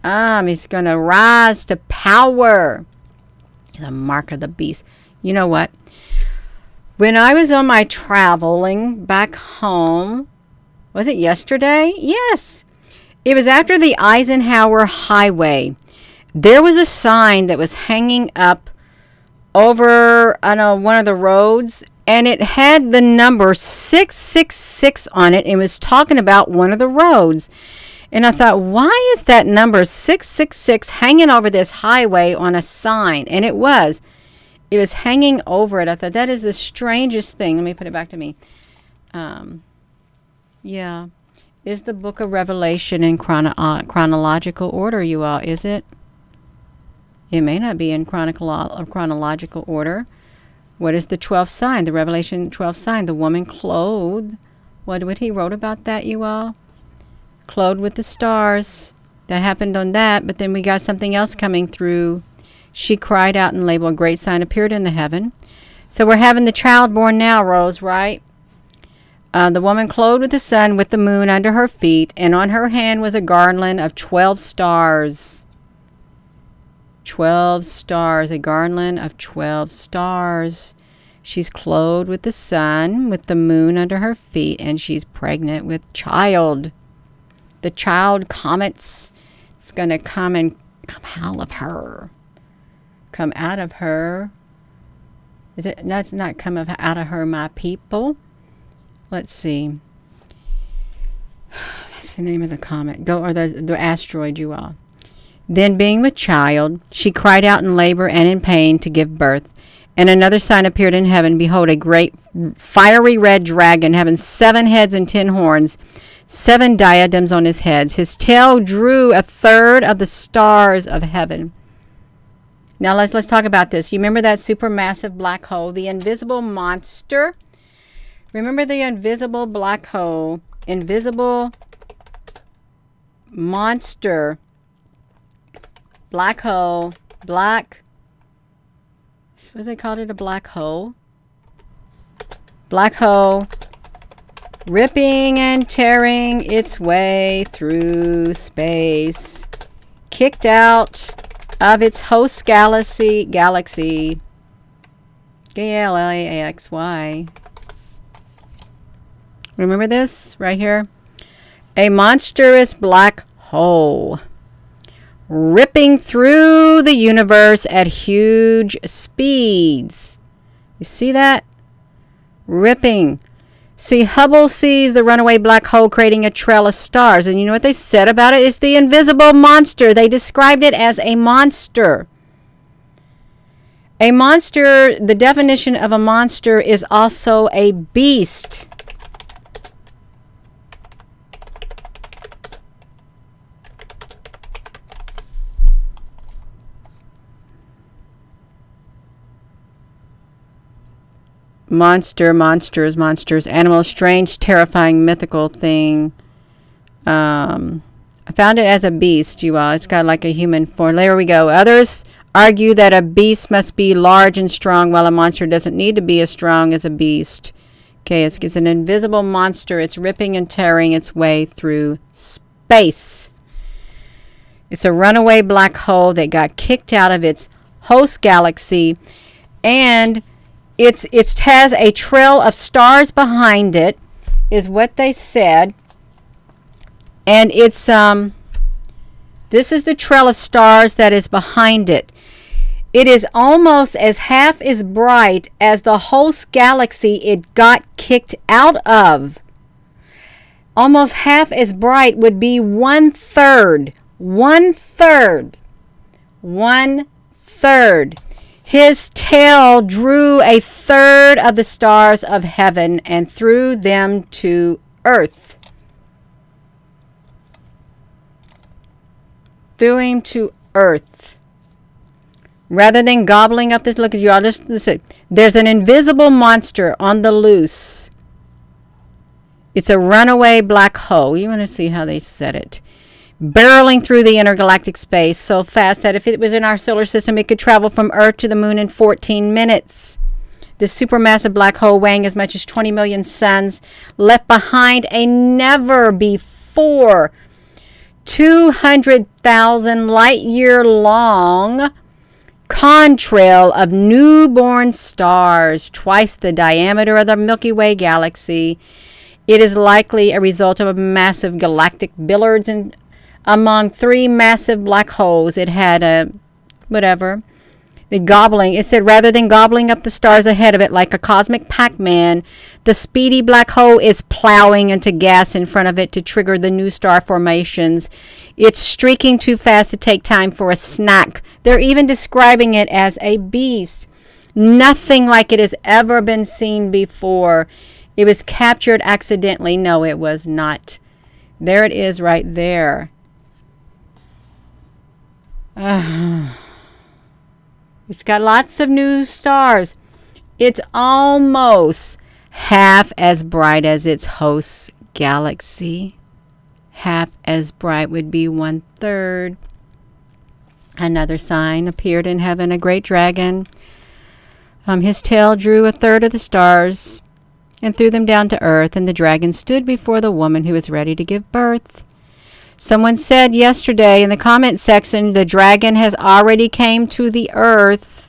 He's going to rise to power. The mark of the beast. You know what? When I was on my traveling back home, was it yesterday? Yes. It was after the Eisenhower Highway. There was a sign that was hanging up over, one of the roads, and it had the number 666 on it. It was talking about one of the roads. And I thought, why is that number 666 hanging over this highway on a sign? And it was hanging over it. I thought, that is the strangest thing. Let me put it back to me. Yeah. Is the book of Revelation in chronological order, you all? Is it? It may not be in chronological order. What is the 12th sign? The Revelation 12th sign. The woman clothed. What he wrote about that, you all? Clothed with the stars. That happened on that. But then we got something else coming through. She cried out and labeled, a great sign appeared in the heaven. So we're having the child born now, Rose, right? The woman clothed with the sun, with the moon under her feet, and on her hand was a garland of 12 stars. 12 stars, a garland of 12 stars. She's clothed with the sun, with the moon under her feet, and she's pregnant with child. The child comets. It's going to come out of her. Come out of her. Is it? That's not come out of her, my people. Let's see. That's the name of the comet. The asteroid, you all. Then, being with child, she cried out in labor and in pain to give birth. And another sign appeared in heaven. Behold, a great fiery red dragon, having 7 heads and 10 horns, 7 diadems on his heads. His tail drew 1/3 of the stars of heaven. Now let's talk about this. You remember that supermassive black hole, the invisible monster? Remember the invisible black hole, invisible monster, black hole, what they called it, a black hole? Black hole, ripping and tearing its way through space, kicked out of its host galaxy, galaxy, Galaxy. Remember this right here? A monstrous black hole ripping through the universe at huge speeds. You see that? Ripping. See, Hubble sees the runaway black hole creating a trail of stars. And you know what they said about it? It's the invisible monster. They described it as a monster. A monster, the definition of a monster is also a beast. Monsters, animals, strange, terrifying, mythical thing. I found it as a beast, you all. It's got like a human form. There we go. Others argue that a beast must be large and strong, while a monster doesn't need to be as strong as a beast. Okay, it's an invisible monster. It's ripping and tearing its way through space. It's a runaway black hole that got kicked out of its host galaxy, and it has a trail of stars behind it, is what they said. And it's this is the trail of stars that is behind it. It is almost as half as bright as the host galaxy it got kicked out of. Almost half as bright would be 1/3. 1/3. 1/3. His tail drew 1/3 of the stars of heaven and threw them to earth. Threw him to earth. Rather than gobbling up this, look at you all, just listen. There's an invisible monster on the loose. It's a runaway black hole. You want to see how they said it. Barreling through the intergalactic space so fast that if it was in our solar system, it could travel from Earth to the moon in 14 minutes. This supermassive black hole, weighing as much as 20 million suns, left behind a never before 200,000 light-year long contrail of newborn stars, twice the diameter of the Milky Way galaxy. It is likely a result of a massive galactic billiards and among 3 massive black holes. It had it said rather than gobbling up the stars ahead of it like a cosmic Pac-Man, the speedy black hole is plowing into gas in front of it to trigger the new star formations. It's streaking too fast to take time for a snack. They're even describing it as a beast. Nothing like it has ever been seen before. It was captured accidentally. No, it was not. There it is right there. It's got lots of new stars. It's almost half as bright as its host galaxy. Half as bright would be 1/3. Another sign appeared in heaven, a great dragon. His tail drew 1/3 of the stars and threw them down to earth, and the dragon stood before the woman who was ready to give birth. Someone said yesterday in the comment section, the dragon has already came to the earth.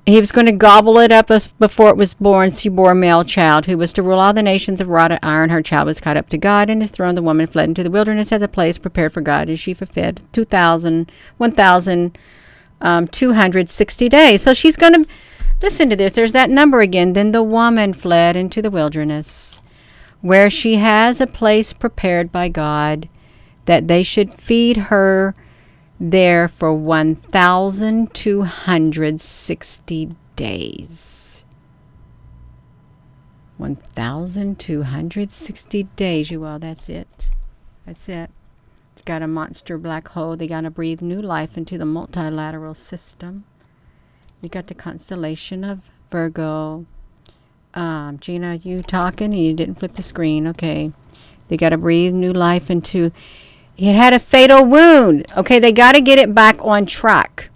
He was going to gobble it up before it was born. She bore a male child who was to rule all the nations of wrought iron. Her child was caught up to God and his throne. The woman fled into the wilderness as a place prepared for God as she fulfilled 1,260 days. So she's going to, listen to this, there's that number again. Then the woman fled into the wilderness, where she has a place prepared by God, that they should feed her there for 1,260 days. 1,260 days, you all. That's it. That's it. It's got a monster black hole. They got to breathe new life into the multilateral system. You got the constellation of Virgo. Gina, you talking and you didn't flip the screen. Okay. They got to breathe new life into, it had a fatal wound. Okay, they got to get it back on track.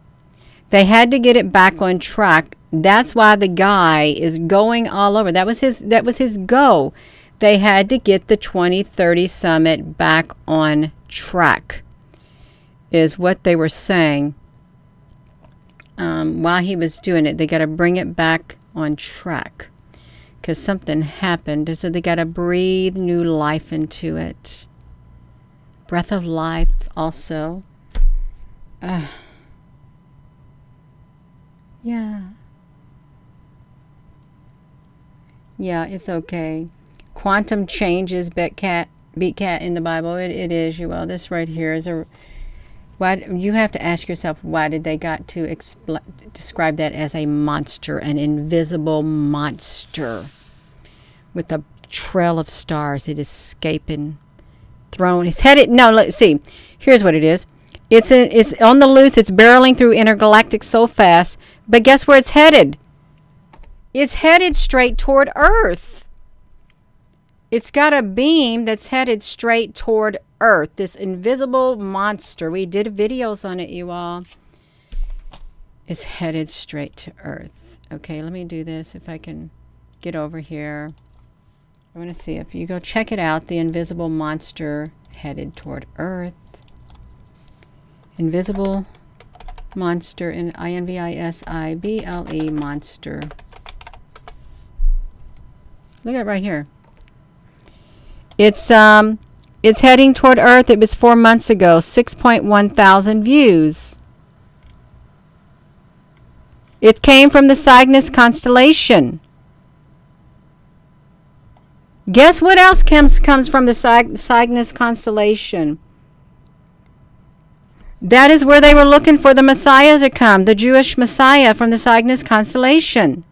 They had to get it back on track. That's why the guy is going all over. That was his goal. They had to get the 2030 summit back on track, is what they were saying. While he was doing it, they got to bring it back on track, because something happened. So they got to breathe new life into it. Breath of life also. Yeah. Yeah, it's okay. Quantum changes beat cat in the Bible. It is, you will. This right here is Why you have to ask yourself, why did they got to describe that as a monster, an invisible monster with a trail of stars? It is escaping, thrown. It's headed. No, let's see. Here's what it is. It's on the loose. It's barreling through intergalactic so fast. But guess where it's headed? It's headed straight toward Earth. It's got a beam that's headed straight toward Earth. This invisible monster. We did videos on it, you all. It's headed straight to Earth. Okay, let me do this if I can get over here. I want to see if you go check it out. The invisible monster headed toward Earth. Invisible monster in INVISIBLE monster. Look at it right here. It's heading toward Earth. It was 4 months ago. 6.1 thousand views. It came from the Cygnus constellation. Guess what else comes from the Cygnus constellation? That is where they were looking for the Messiah to come, the Jewish Messiah from the Cygnus constellation.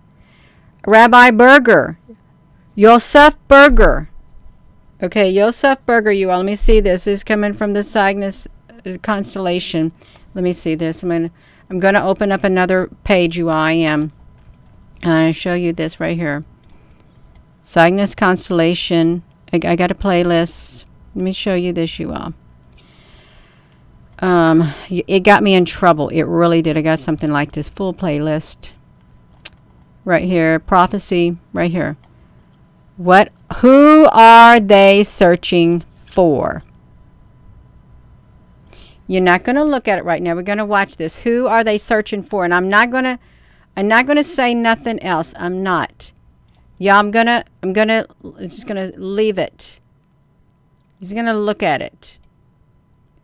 Rabbi Berger, Yosef Berger. Okay, Yosef Berger, you all. Let me see this. This is coming from the Cygnus constellation. Let me see this. I'm going to open up another page, you all. I am. I'm going to show you this right here. Cygnus constellation. I got a playlist. Let me show you this, you all. It got me in trouble. It really did. I got something like this full playlist right here. Prophecy right here. Who are they searching for? You're not going to look at it right now. We're going to watch this. Who are they searching for? And I'm not going to say nothing else. I'm not. Yeah, I'm just going to leave it. He's going to look at it.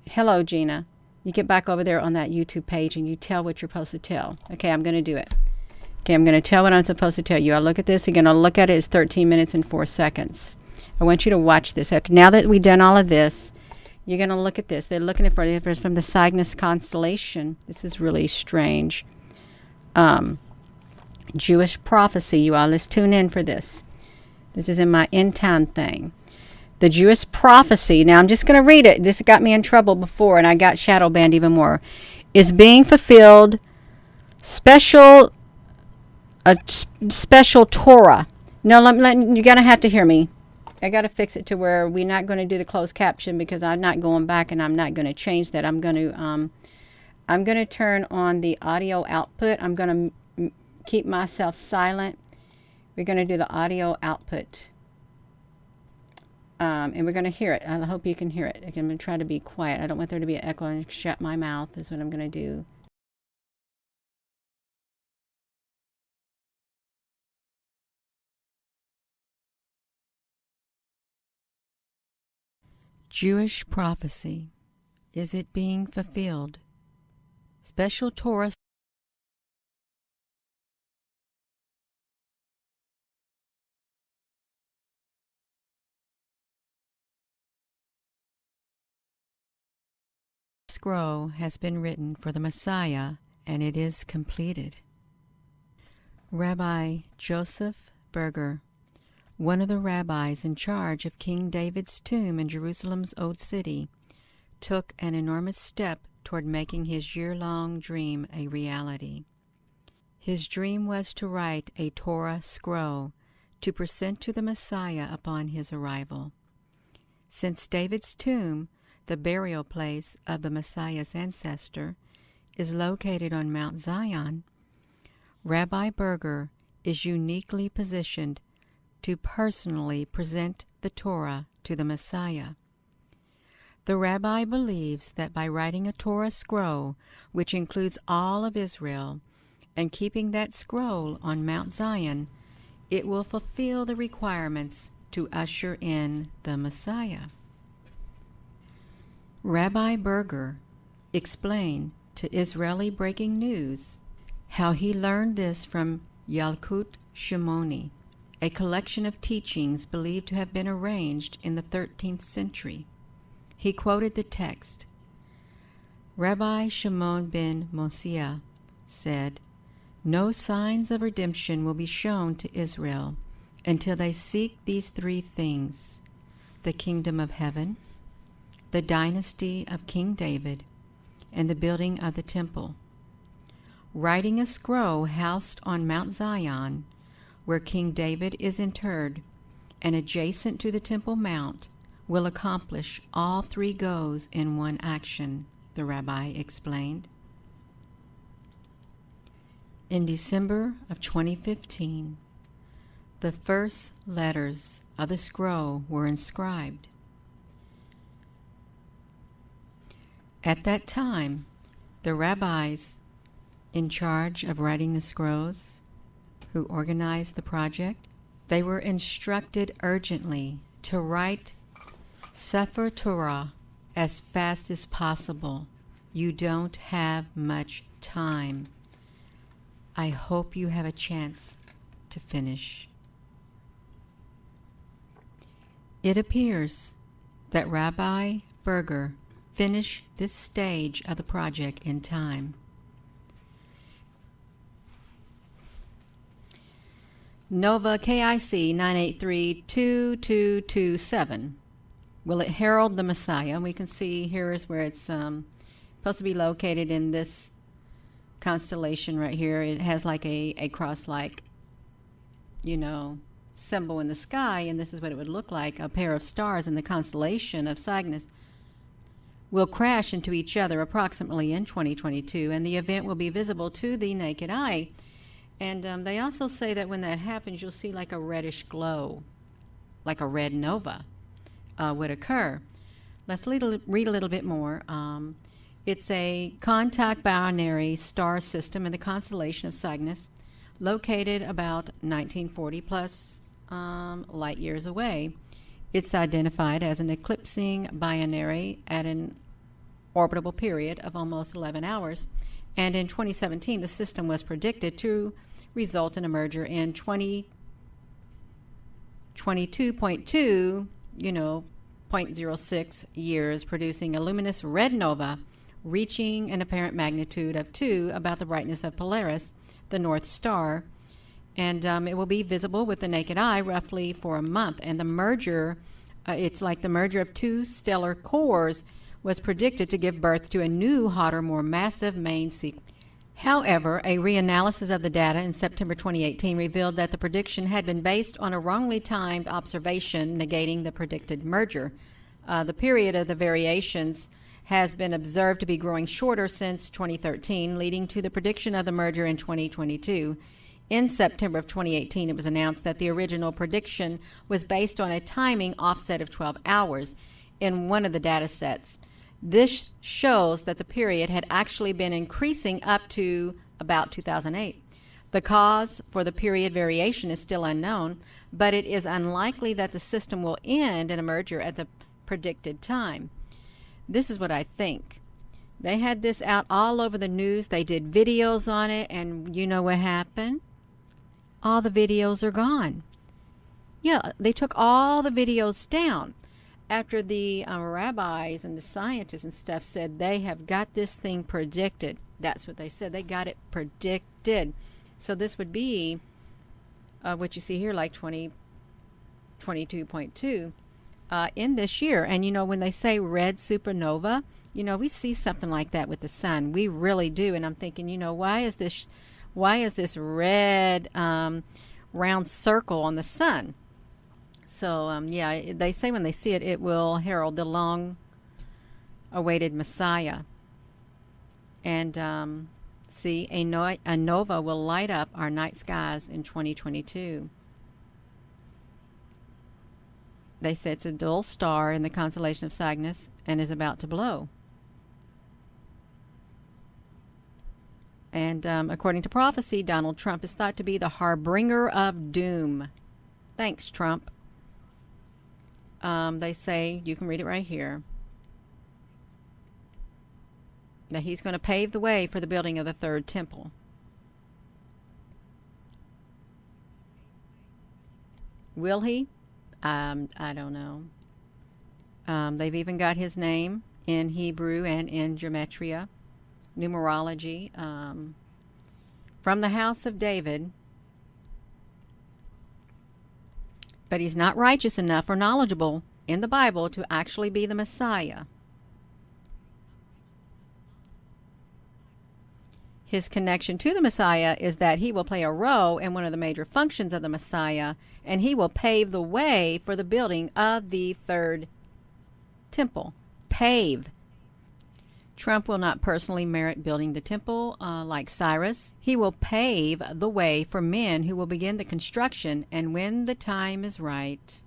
Hello, Gina. You get back over there on that YouTube page and you tell what you're supposed to tell. Okay, I'm going to do it. Okay, I'm going to tell what I'm supposed to tell you. I look at this. You're going to look at it. It's 13 minutes and 4 seconds. I want you to watch this. Now that we've done all of this, you're going to look at this. They're looking for it from the Cygnus constellation. This is really strange. Jewish prophecy, you all. Let's tune in for this. This is in my end time thing. The Jewish prophecy, now I'm just going to read it. This got me in trouble before, and I got shadow banned even more. Is being fulfilled, special Torah. No, you're going to have to hear me. I got to fix it to where we're not going to do the closed caption because I'm not going back and I'm not going to change that. I'm going to turn on the audio output. I'm going to keep myself silent. We're going to do the audio output. And we're going to hear it. I hope you can hear it. I'm going to try to be quiet. I don't want there to be an echo and shut my mouth is what I'm going to do. Jewish prophecy. Is it being fulfilled? Special Torah. Scroll has been written for the Messiah, and it is completed. Rabbi Joseph Berger, one of the rabbis in charge of King David's tomb in Jerusalem's Old City, took an enormous step toward making his year-long dream a reality. His dream was to write a Torah scroll to present to the Messiah upon his arrival. Since David's tomb, the burial place of the Messiah's ancestor, is located on Mount Zion, Rabbi Berger is uniquely positioned to personally present the Torah to the Messiah. The rabbi believes that by writing a Torah scroll, which includes all of Israel, and keeping that scroll on Mount Zion, it will fulfill the requirements to usher in the Messiah. Rabbi Berger explained to Israeli Breaking News how he learned this from Yalkut Shimoni, a collection of teachings believed to have been arranged in the 13th century. He quoted the text, Rabbi Shimon ben Mosiah said, "No signs of redemption will be shown to Israel until they seek these three things: the kingdom of heaven, the dynasty of King David, and the building of the temple." Writing a scroll housed on Mount Zion, where King David is interred, and adjacent to the Temple Mount, will accomplish all three goals in one action, the rabbi explained. In December of 2015, the first letters of the scroll were inscribed. At that time, the rabbis in charge of writing the scrolls, who organized the project, they were instructed urgently to write Sefer Torah as fast as possible. You don't have much time. I hope you have a chance to finish. It appears that Rabbi Berger finished this stage of the project in time. Nova KIC 983-2227. Will it herald the Messiah? We can see here is where it's supposed to be located in this constellation right here. It has like a cross-like, symbol in the sky, and this is what it would look like. A pair of stars in the constellation of Cygnus will crash into each other approximately in 2022, and the event will be visible to the naked eye. And they also say that when that happens, you'll see like a reddish glow, like a red nova would occur. Let's read a little bit more. It's a contact binary star system in the constellation of Cygnus, located about 1940 plus light years away. It's identified as an eclipsing binary at an orbitable period of almost 11 hours. And in 2017, the system was predicted to result in a merger in 2022.2, 0.06 years, producing a luminous red nova reaching an apparent magnitude of 2, about the brightness of Polaris, the North Star. And it will be visible with the naked eye roughly for a month. And the merger, it's like the merger of two stellar cores, was predicted to give birth to a new, hotter, more massive main sequence. However, a reanalysis of the data in September 2018 revealed that the prediction had been based on a wrongly timed observation, negating the predicted merger. The period of the variations has been observed to be growing shorter since 2013, leading to the prediction of the merger in 2022. In September of 2018, it was announced that the original prediction was based on a timing offset of 12 hours in one of the data sets. This shows that the period had actually been increasing up to about 2008. The cause for the period variation is still unknown, but it is unlikely that the system will end in a merger at the predicted time. This is what I think. They had this out all over the news. They did videos on it, and you know what happened? All the videos are gone. Yeah, they took all the videos down after the rabbis and the scientists and stuff said they have got this thing predicted. That's what they said. They got it predicted. So this would be what you see here, like 2022.2 in this year. And when they say red supernova, we see something like that with the sun. We really do. And I'm thinking, why is this red round circle on the sun? So, they say when they see it, it will herald the long-awaited Messiah. And see, a nova will light up our night skies in 2022. They say it's a dual star in the constellation of Cygnus and is about to blow. And according to prophecy, Donald Trump is thought to be the harbinger of doom. Thanks, Trump. They say, you can read it right here, that he's going to pave the way for the building of the third temple. Will he? I don't know. They've even got his name in Hebrew and in gematria, numerology, from the house of David, but he's not righteous enough or knowledgeable in the Bible to actually be the Messiah. His connection to the Messiah is that he will play a role in one of the major functions of the Messiah, and he will pave the way for the building of the third temple. Pave. Trump will not personally merit building the temple like Cyrus. He will pave the way for men who will begin the construction, and when the time is right,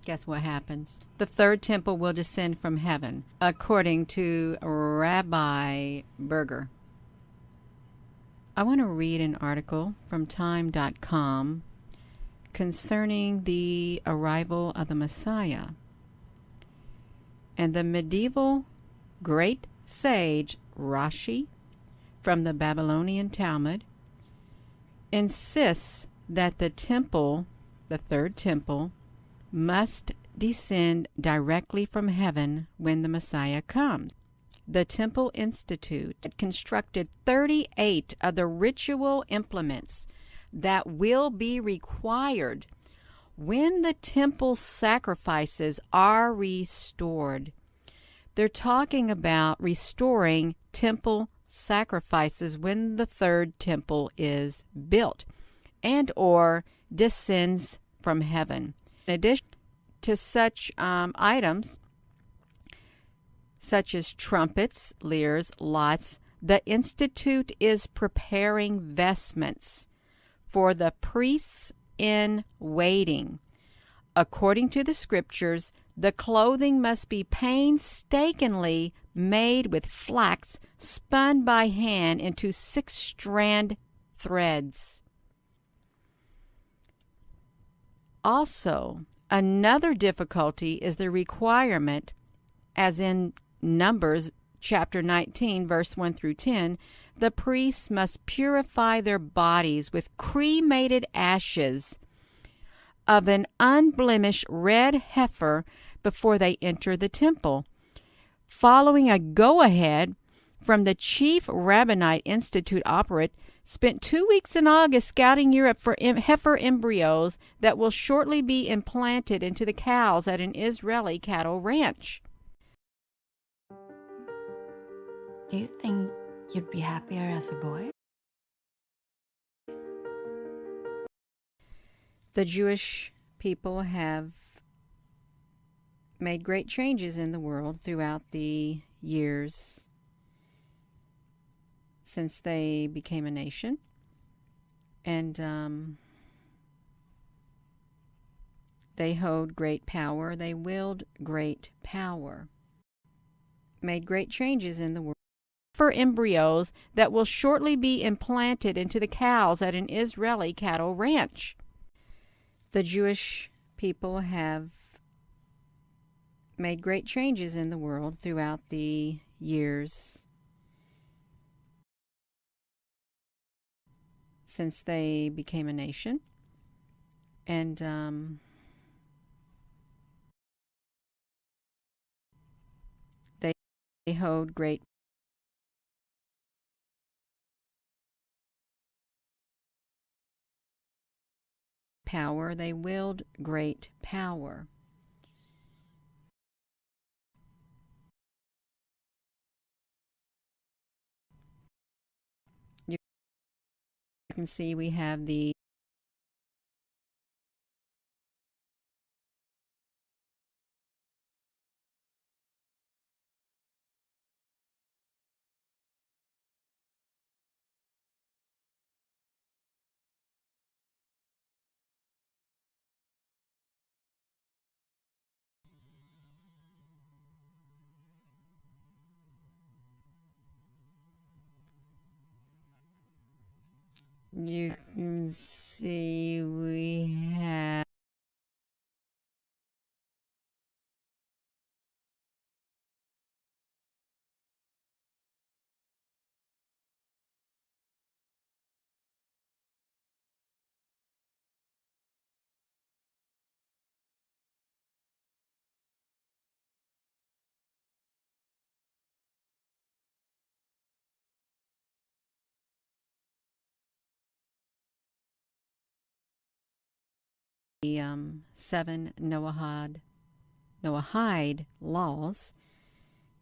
guess what happens? The third temple will descend from heaven, according to Rabbi Berger. I want to read an article from time.com concerning the arrival of the Messiah. And the medieval great sage Rashi from the Babylonian Talmud insists that the temple, the third temple, must descend directly from heaven when the Messiah comes. The Temple Institute constructed 38 of the ritual implements that will be required when the temple sacrifices are restored. They're talking about restoring temple sacrifices when the third temple is built and or descends from heaven. In addition to such items, such as trumpets, lyres, lots, the Institute is preparing vestments for the priests in waiting. According to the scriptures, the clothing must be painstakingly made with flax spun by hand into 6-strand threads. Also, another difficulty is the requirement, as in Numbers chapter 19, verse 1 through 10, the priests must purify their bodies with cremated ashes of an unblemished red heifer before they enter the temple. Following a go-ahead from the chief Rabbinite Institute operate, spent 2 weeks in August scouting Europe for heifer embryos that will shortly be implanted into the cows at an Israeli cattle ranch. Do you think you'd be happier as a boy? The Jewish people have made great changes in the world throughout the years since they became a nation. And they hold great power. They wield great power. Made great changes in the world. For embryos that will shortly be implanted into the cows at an Israeli cattle ranch. The Jewish people have made great changes in the world throughout the years since they became a nation. And they hold great power. They wield great power. You can see we have the you can see we have the 7 Noahide laws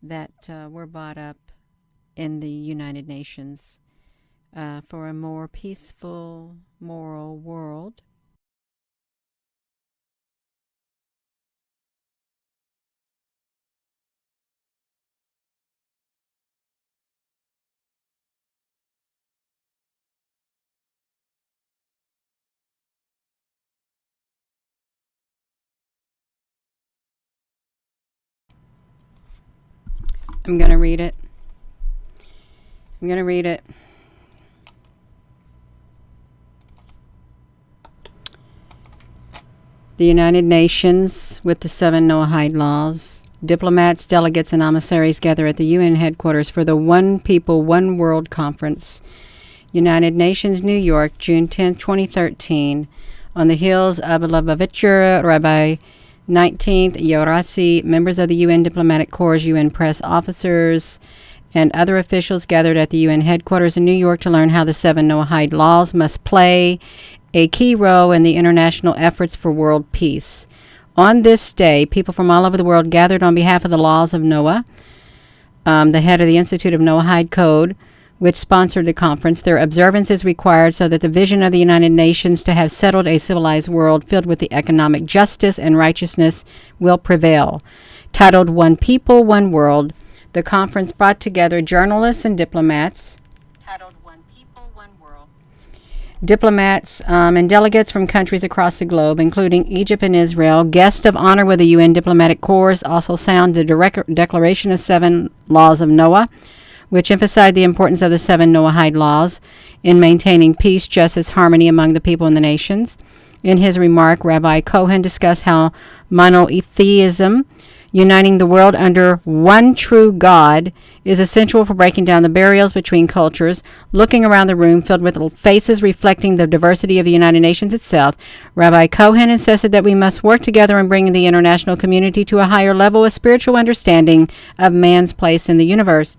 that were brought up in the United Nations for a more peaceful, moral world. I'm going to read it. The United Nations with the 7 Noahide laws. Diplomats, delegates, and emissaries gather at the UN headquarters for the One People, One World Conference. United Nations, New York, June 10, 2013. On the hills of Lubavitcher, Rabbi 19th Yoratzi, members of the UN diplomatic corps, UN press officers, and other officials gathered at the UN headquarters in New York to learn how the 7 Noahide laws must play a key role in the international efforts for world peace. On this day, people from all over the world gathered on behalf of the laws of Noah, the head of the Institute of Noahide Code, which sponsored the conference. Their observance is required so that the vision of the United Nations to have settled a civilized world filled with the economic justice and righteousness will prevail. Titled One People, One World, the conference brought together journalists and diplomats. Titled One People, One World. Diplomats and delegates from countries across the globe, including Egypt and Israel. Guests of honor with the UN diplomatic corps also signed the Declaration of 7 Laws of Noah, which emphasized the importance of the 7 Noahide laws in maintaining peace, justice, harmony among the people and the nations. In his remark, Rabbi Cohen discussed how monotheism, uniting the world under one true God, is essential for breaking down the barriers between cultures. Looking around the room filled with faces reflecting the diversity of the United Nations itself, Rabbi Cohen insisted that we must work together in bringing the international community to a higher level of spiritual understanding of man's place in the universe.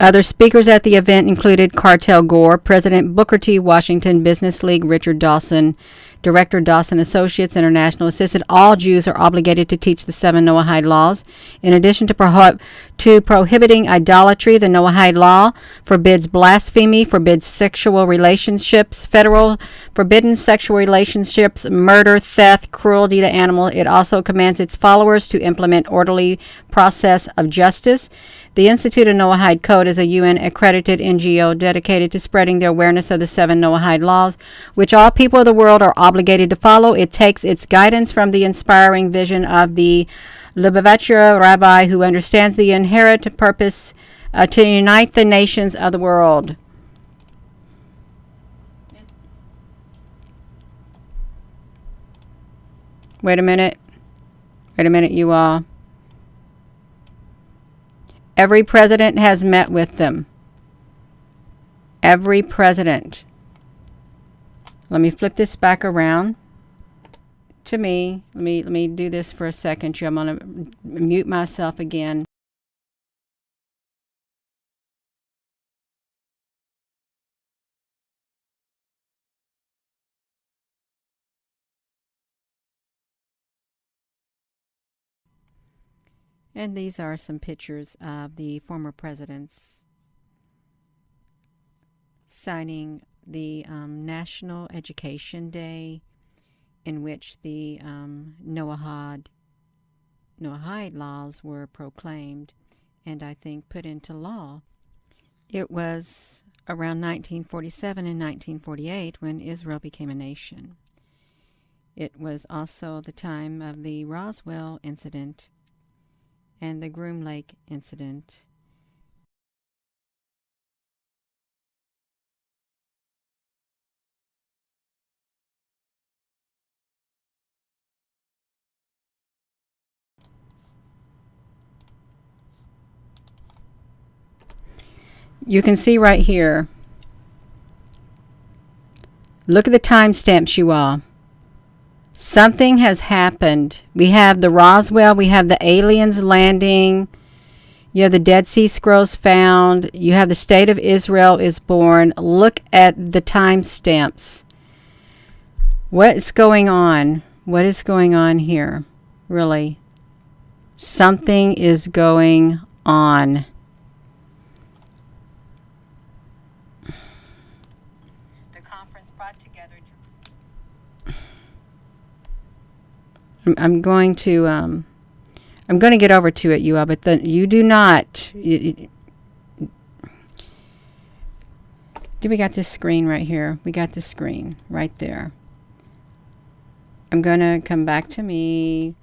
Other speakers at the event included Cartel Gore, President Booker T. Washington Business League, Richard Dawson, Director Dawson Associates International, insisted all Jews are obligated to teach the 7 Noahide laws. In addition to prohibiting idolatry, the Noahide law forbids blasphemy, forbids sexual relationships, forbidden sexual relationships, murder, theft, cruelty to animals. It also commands its followers to implement orderly process of justice. The Institute of Noahide Code is a UN-accredited NGO dedicated to spreading the awareness of the 7 Noahide laws, which all people of the world are obligated to follow. It takes its guidance from the inspiring vision of the Lubavitcher rabbi who understands the inherent purpose to unite the nations of the world. Wait a minute, you all. Every president has met with them. Every president. Let me flip this back around to me. Let me do this for a second. I'm going to mute myself again. And these are some pictures of the former presidents signing the National Education Day, in which the Noahide laws were proclaimed and I think put into law. It was around 1947 and 1948 when Israel became a nation. It was also the time of the Roswell incident and the Groom Lake incident. You can see right here. Look at the timestamps, you all. Something has happened. We have the Roswell, we have the aliens landing, you have the Dead Sea Scrolls found, you have the State of Israel is born. Look at the timestamps. What's going on? What is going on here? Really? Something is going on. The conference brought together. I'm going to get over to it, you all, but you do not. We got this screen right here. We got this screen right there. I'm going to come back to me.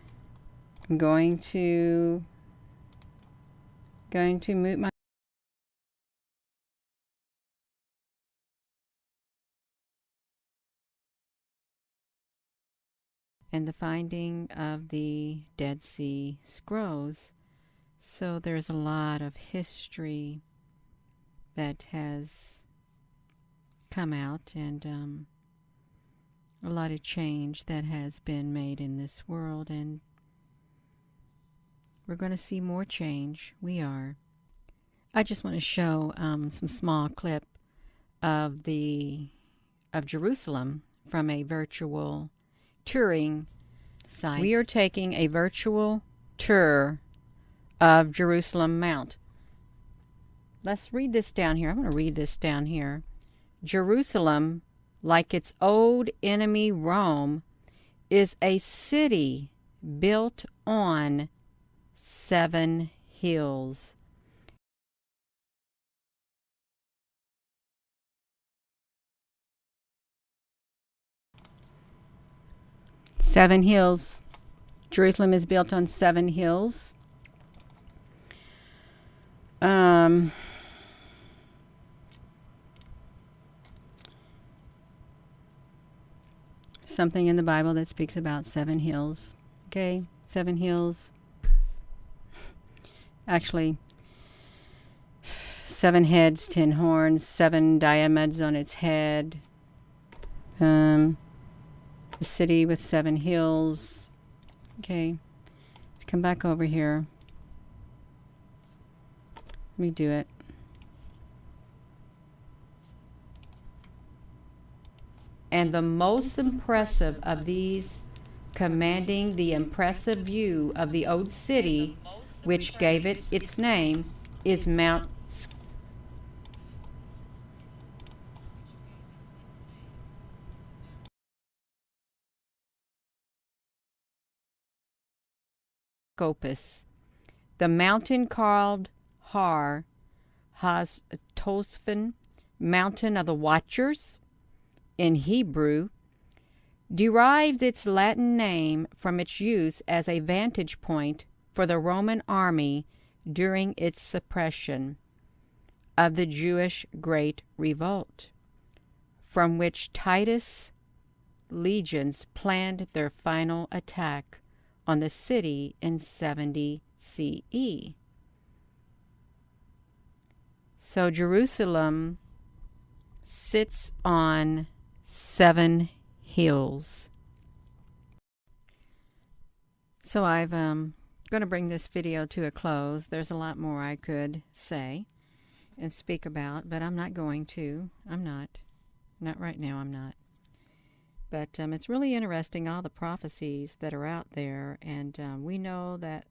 I'm going to mute my and the finding of the Dead Sea Scrolls. So there's a lot of history that has come out, and a lot of change that has been made in this world, and we're going to see more change. We are. I just want to show some small clip of Jerusalem from a virtual touring site. We are taking a virtual tour of Jerusalem Mount. Let's read this down here. I'm going to read this down here. Jerusalem, like its old enemy Rome, is a city built on 7 hills. Seven hills. Jerusalem is built on 7 hills. Something in the Bible that speaks about 7 hills. Okay, 7 hills. Actually, 7 heads, 10 horns, 7 diadems on its head. The city with 7 hills. Okay, let's come back over here. Let me do it. And the most impressive of these, commanding the impressive view of the old city, which gave it its name, is Mount Scopus. The mountain called Har Haztosfen, mountain of the watchers, in Hebrew, derives its Latin name from its use as a vantage point for the Roman army during its suppression of the Jewish Great Revolt, from which Titus' legions planned their final attack on the city in 70 CE. So Jerusalem sits on 7 hills. So I'm going to bring this video to a close. There's a lot more I could say and speak about, but I'm not going to. I'm not. Not right now, I'm not. But it's really interesting, all the prophecies that are out there, and we know that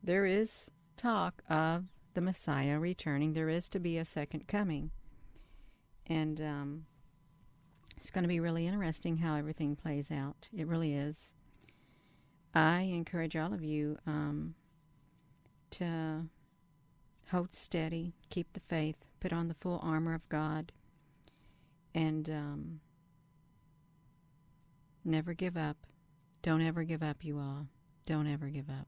there is talk of the Messiah returning. There is to be a second coming. And it's going to be really interesting how everything plays out. It really is. I encourage all of you to hold steady, keep the faith, put on the full armor of God, and never give up. Don't ever give up, you all. Don't ever give up.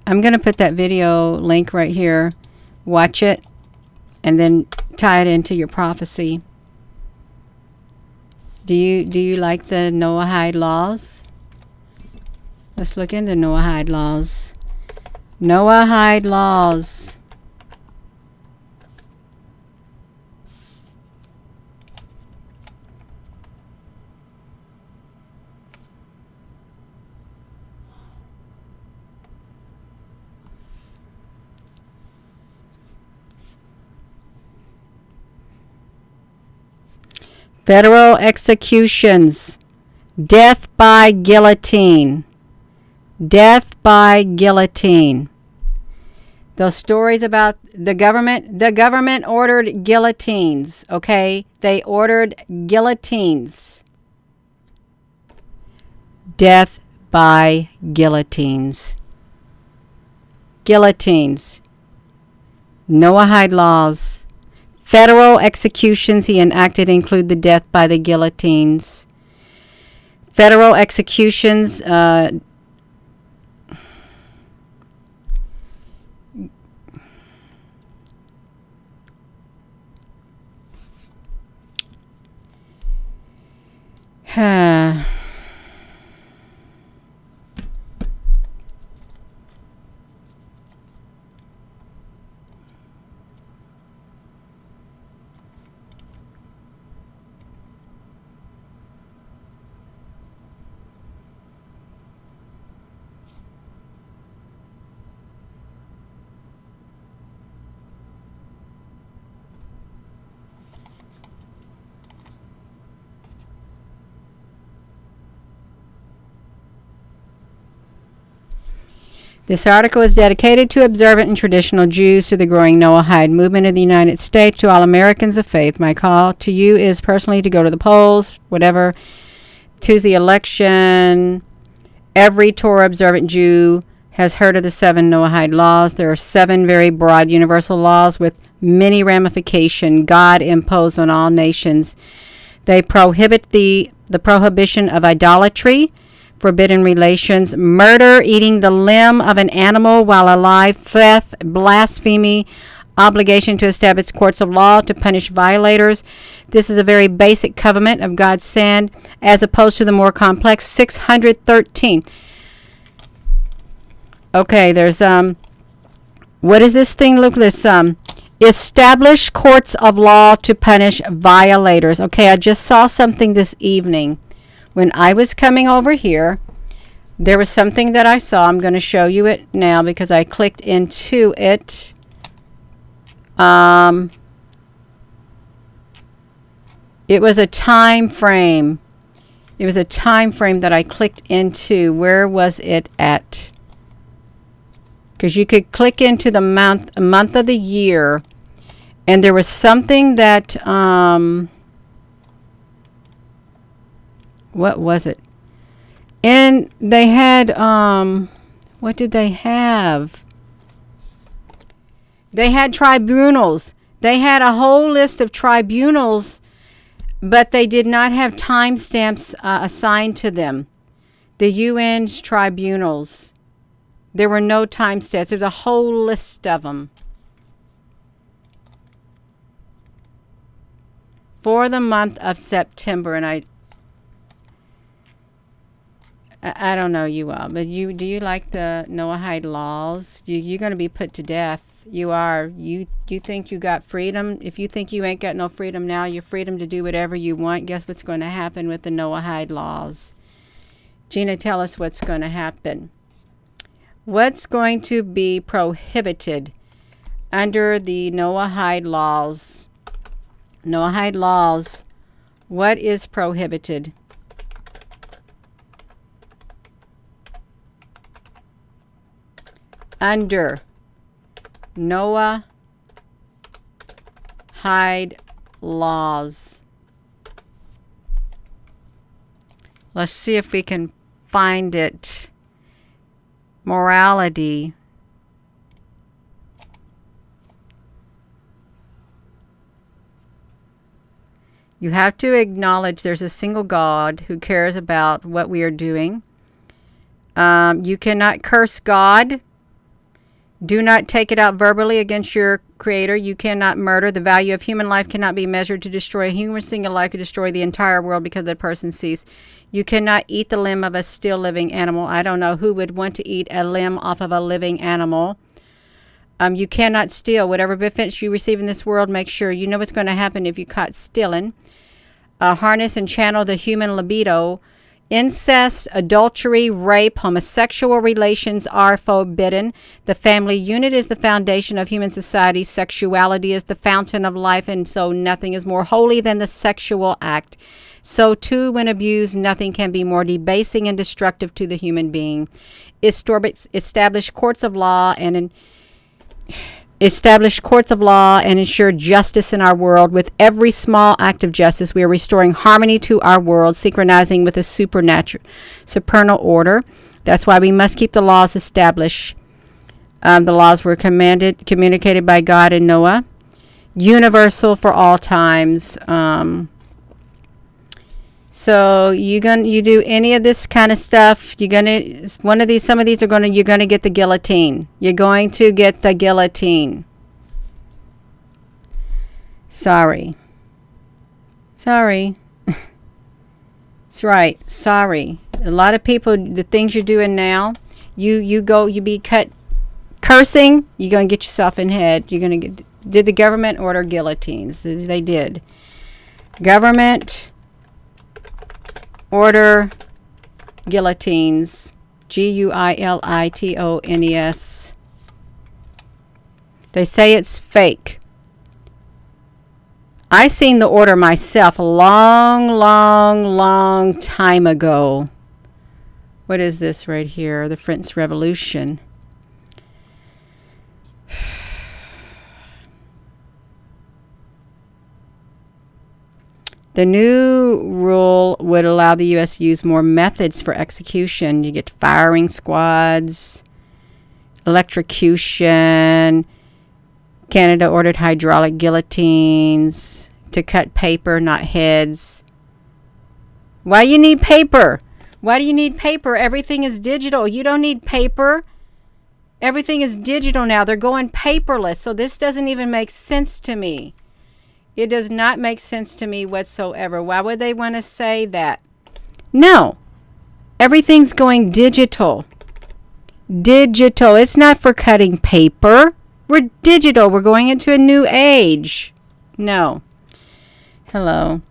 I'm going to put that video link right here. Watch it and then tie it into your prophecy. Do you like the Noahide laws? Let's look into Noahide laws. Noahide laws. Federal executions. Death by guillotine. Death by guillotine. Those stories about the government ordered guillotines, okay? They ordered guillotines. Death by guillotines. Guillotines. Noahide laws. Federal executions he enacted include the death by the guillotines. Federal executions, this article is dedicated to observant and traditional Jews, to the growing Noahide movement in the United States, to all Americans of faith. My call to you is personally to go to the polls, whatever, Tuesday election. Every Torah observant Jew has heard of the 7 Noahide laws. There are 7 very broad universal laws with many ramifications God imposed on all nations. They prohibit the prohibition of idolatry, forbidden relations, murder, eating the limb of an animal while alive, theft, blasphemy, obligation to establish courts of law to punish violators. This is a very basic covenant of God's sand, as opposed to the more complex 613. Okay, there's what is this thing? Look, this establish courts of law to punish violators. Okay, I just saw something this evening. When I was coming over here, there was something that I saw. I'm going to show you it now because I clicked into it. It was a time frame. It was a time frame that I clicked into. Where was it at? Because you could click into the month of the year, and there was something that what was it? And they had what did they have? They had tribunals. They had a whole list of tribunals, but they did not have timestamps assigned to them. The UN's tribunals. There were no timestamps. There's a whole list of them. For the month of September, and I don't know you all, but do you like the Noahide laws? You're going to be put to death. You are. You think you got freedom? If you think you ain't got no freedom now, your freedom to do whatever you want, guess what's going to happen with the Noahide laws? Gina, tell us what's going to happen. What's going to be prohibited under the Noahide laws? Noahide laws. What is prohibited? Under Noahide laws. Let's see if we can find it. Morality. You have to acknowledge there's a single God who cares about what we are doing. You cannot curse God. Do not take it out verbally against your creator. You cannot murder. The value of human life cannot be measured. To destroy a human single life could destroy the entire world because the person ceased. You cannot eat the limb of a still living animal. I don't know who would want to eat a limb off of a living animal. You cannot steal. Whatever benefits you receive in this world, make sure you know what's going to happen if you caught stealing. Harness and channel the human libido Incest, adultery, rape, homosexual relations are forbidden. The family unit is the foundation of human society. Sexuality is the fountain of life, and so nothing is more holy than the sexual act. So too, when abused, nothing can be more debasing and destructive to the human being. Establish courts of law and ensure justice in our world. With every small act of justice, we are restoring harmony to our world, synchronizing with a supernal order. That's why we must keep the laws established. The laws were communicated by God and Noah, universal for all times. So you do any of this kind of stuff, you're gonna get the guillotine. You're going to get the guillotine. Sorry. That's right. Sorry. A lot of people, the things you're doing now, you be cut cursing, you're gonna get yourself in head. Did the government order guillotines? They did. Government order guillotines. Guilitones. They say it's fake. I seen the order myself a long time ago. What is this right here? The French Revolution. The new rule would allow the U.S. to use more methods for execution. You get firing squads, electrocution. Canada ordered hydraulic guillotines to cut paper, not heads. Why you need paper? Why do you need paper? Everything is digital. You don't need paper. Everything is digital now. They're going paperless. So this doesn't even make sense to me. It does not make sense to me whatsoever. Why would they want to say that? No. Everything's going digital. Digital. It's not for cutting paper. We're digital. We're going into a new age. No. Hello.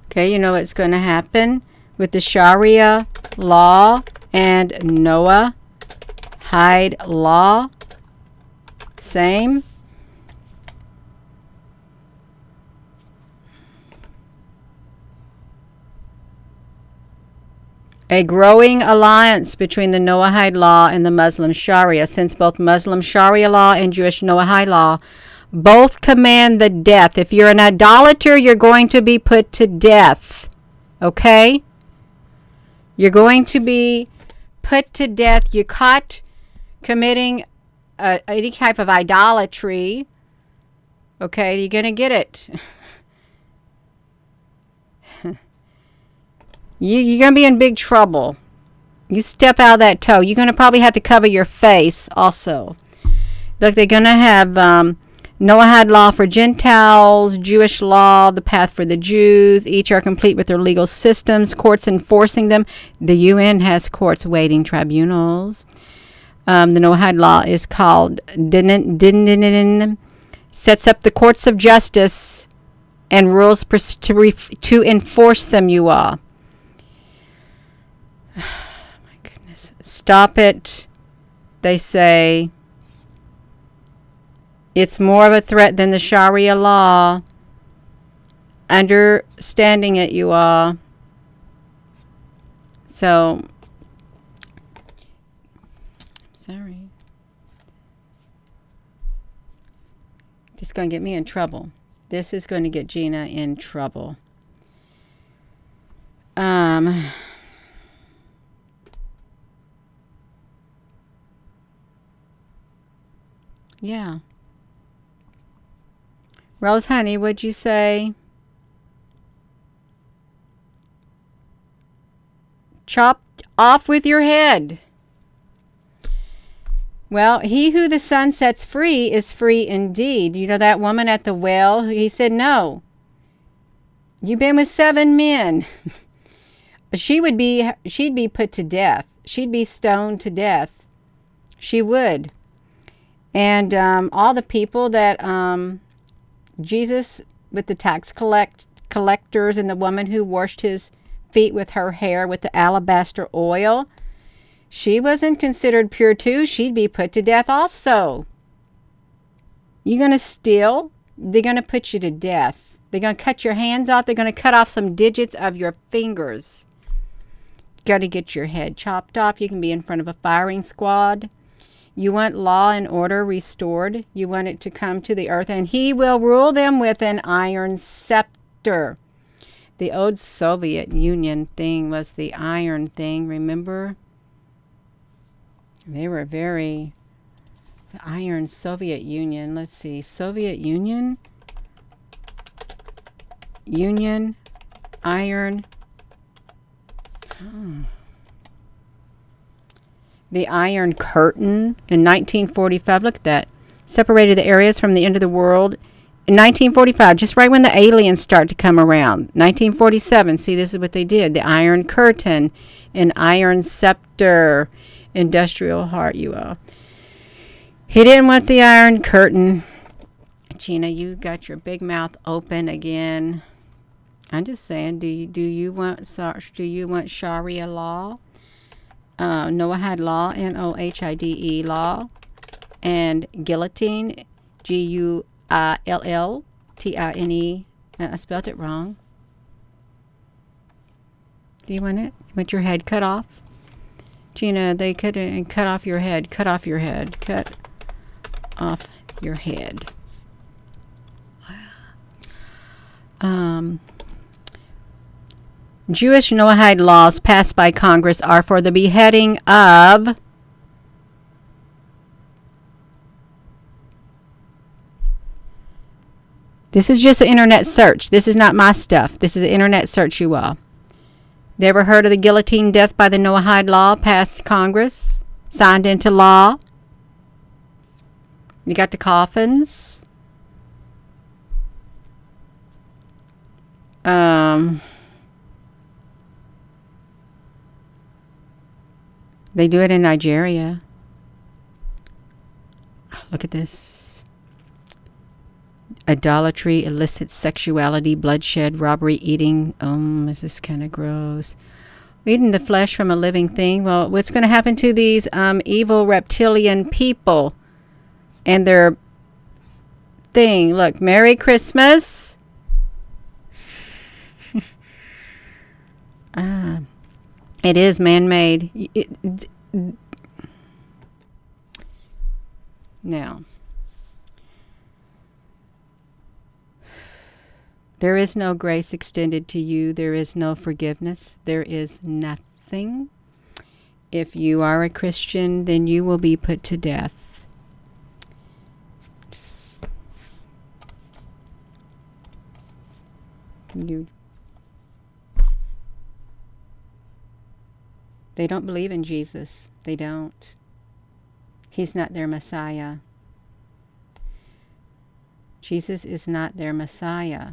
Okay, you know what's going to happen with the Sharia law and Noahide law? Same. A growing alliance between the Noahide law and the Muslim Sharia, since both Muslim Sharia law and Jewish Noahide law both command the death. If you're an idolater, you're going to be put to death. Okay? You're going to be put to death. You're caught committing any type of idolatry. Okay? You're going to get it. You're going to be in big trouble. You step out of that toe. You're going to probably have to cover your face also. Look, they're going to have Noahide law for Gentiles, Jewish law, the path for the Jews. Each are complete with their legal systems, courts enforcing them. The UN has courts, waiting tribunals. The Noahide law is called sets up the courts of justice and rules to enforce them, you all. My goodness. Stop it. They say it's more of a threat than the Sharia law. Understanding it, you all. So, sorry. This is going to get me in trouble. This is going to get Gina in trouble. Yeah. Rose Honey, what'd you say? Chopped off with your head. Well, he who the Son sets free is free indeed. You know that woman at the well? He said, no. You've been with 7 men. She'd be put to death. She'd be stoned to death. She would. And all the people that Jesus with the tax collectors and the woman who washed his feet with her hair with the alabaster oil. She wasn't considered pure too. She'd be put to death also. You're going to steal? They're going to put you to death. They're going to cut your hands off. They're going to cut off some digits of your fingers. Got to get your head chopped off. You can be in front of a firing squad. You want law and order restored. You want it to come to the earth, and he will rule them with an iron scepter. The old Soviet Union thing was the iron thing, remember? They were very... The iron Soviet Union. Let's see. Soviet Union. Union. Iron. The Iron Curtain in 1945. Look at that. Separated the areas from the end of the world. In 1945, just right when the aliens start to come around. 1947. See, this is what they did. The Iron Curtain. An iron scepter. Industrial heart, you all. He didn't want the Iron Curtain. Gina, you got your big mouth open again. I'm just saying, do you want Sharia law? Noahide law, Nohide law, and guillotine, Guillotine. I spelled it wrong. Do you want it? You want your head cut off? Gina, they couldn't cut off your head. Cut off your head. Cut off your head. Jewish Noahide laws passed by Congress are for the beheading of this is just an internet search. This is not my stuff. This is an internet search, you all. They ever heard of the guillotine death by the Noahide law passed Congress? Signed into law? You got the coffins. They do it in Nigeria. Look at this. Idolatry, illicit sexuality, bloodshed, robbery, eating. This is kind of gross. Eating the flesh from a living thing. Well, what's going to happen to these evil reptilian people and their thing? Look, Merry Christmas. It is man-made. Now, there is no grace extended to you. There is no forgiveness. There is nothing. If you are a Christian, then you will be put to death. They don't believe in Jesus. They don't. He's not their Messiah. Jesus is not their Messiah.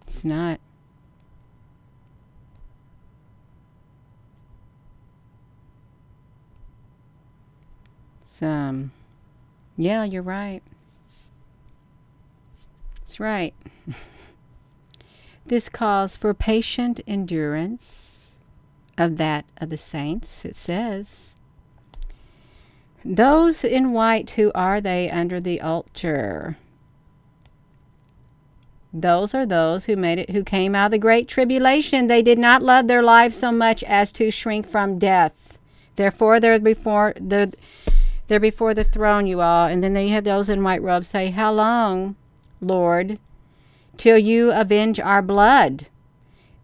It's not. Yeah, you're right. That's right. This calls for patient endurance of the saints. It says, those in white, who are they under the altar? Those are those who made it, who came out of the great tribulation. They did not love their lives so much as to shrink from death. Therefore, they're before the throne, you all. And then they had those in white robes say, how long, Lord, till you avenge our blood?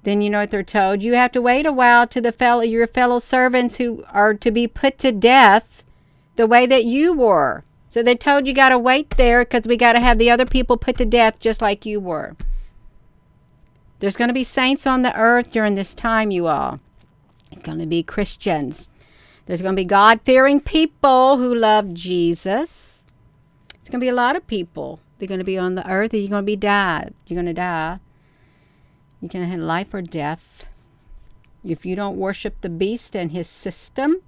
Then you know what they're told. You have to wait a while to your fellow servants who are to be put to death the way that you were. So they told you got to wait there because we got to have the other people put to death just like you were. There's going to be saints on the earth during this time, you all. It's going to be Christians. There's going to be God-fearing people who love Jesus. It's going to be a lot of people. They're going to be on the earth and you're going to be died. You're going to die. You can have life or death. If you don't worship the beast and his system,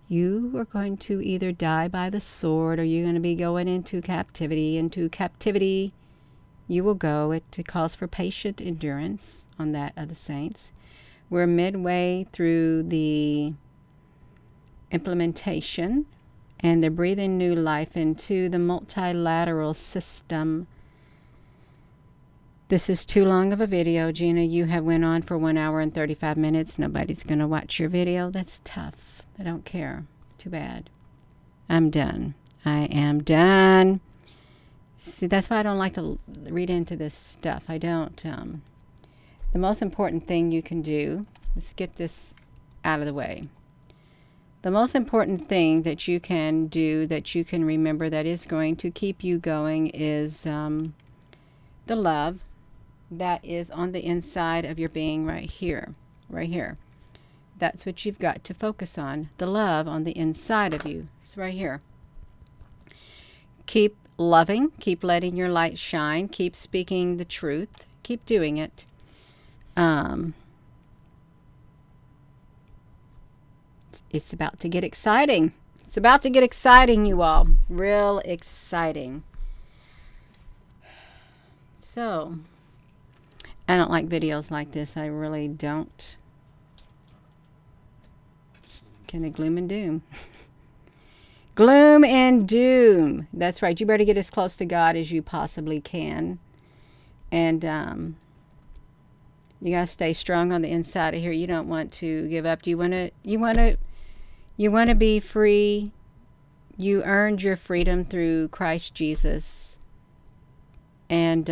You are going to either die by the sword, or you're going to be going into captivity. Into captivity you will go. It calls for patient endurance on that of the saints. We're midway through the implementation, and they're breathing new life into the multilateral system. This is too long of a video, Gina. You have went on for 1 hour and 35 minutes. Nobody's going to watch your video. That's tough. I don't care. Too bad. I'm done. I am done. See, that's why I don't like to read into this stuff. I don't. The most important thing you can do, let's get this out of the way. The most important thing that you can do, that you can remember, that is going to keep you going is the love that is on the inside of your being right here. Right here. That's what you've got to focus on. The love on the inside of you. It's right here. Keep loving. Keep letting your light shine. Keep speaking the truth. Keep doing it. It's about to get exciting. It's about to get exciting, you all. Real exciting. So, I don't like videos like this. I really don't. Kind of gloom and doom. Gloom and doom. That's right. You better get as close to God as you possibly can. And you gotta stay strong on the inside of here. You don't want to give up. You want to be free. You earned your freedom through Christ Jesus. And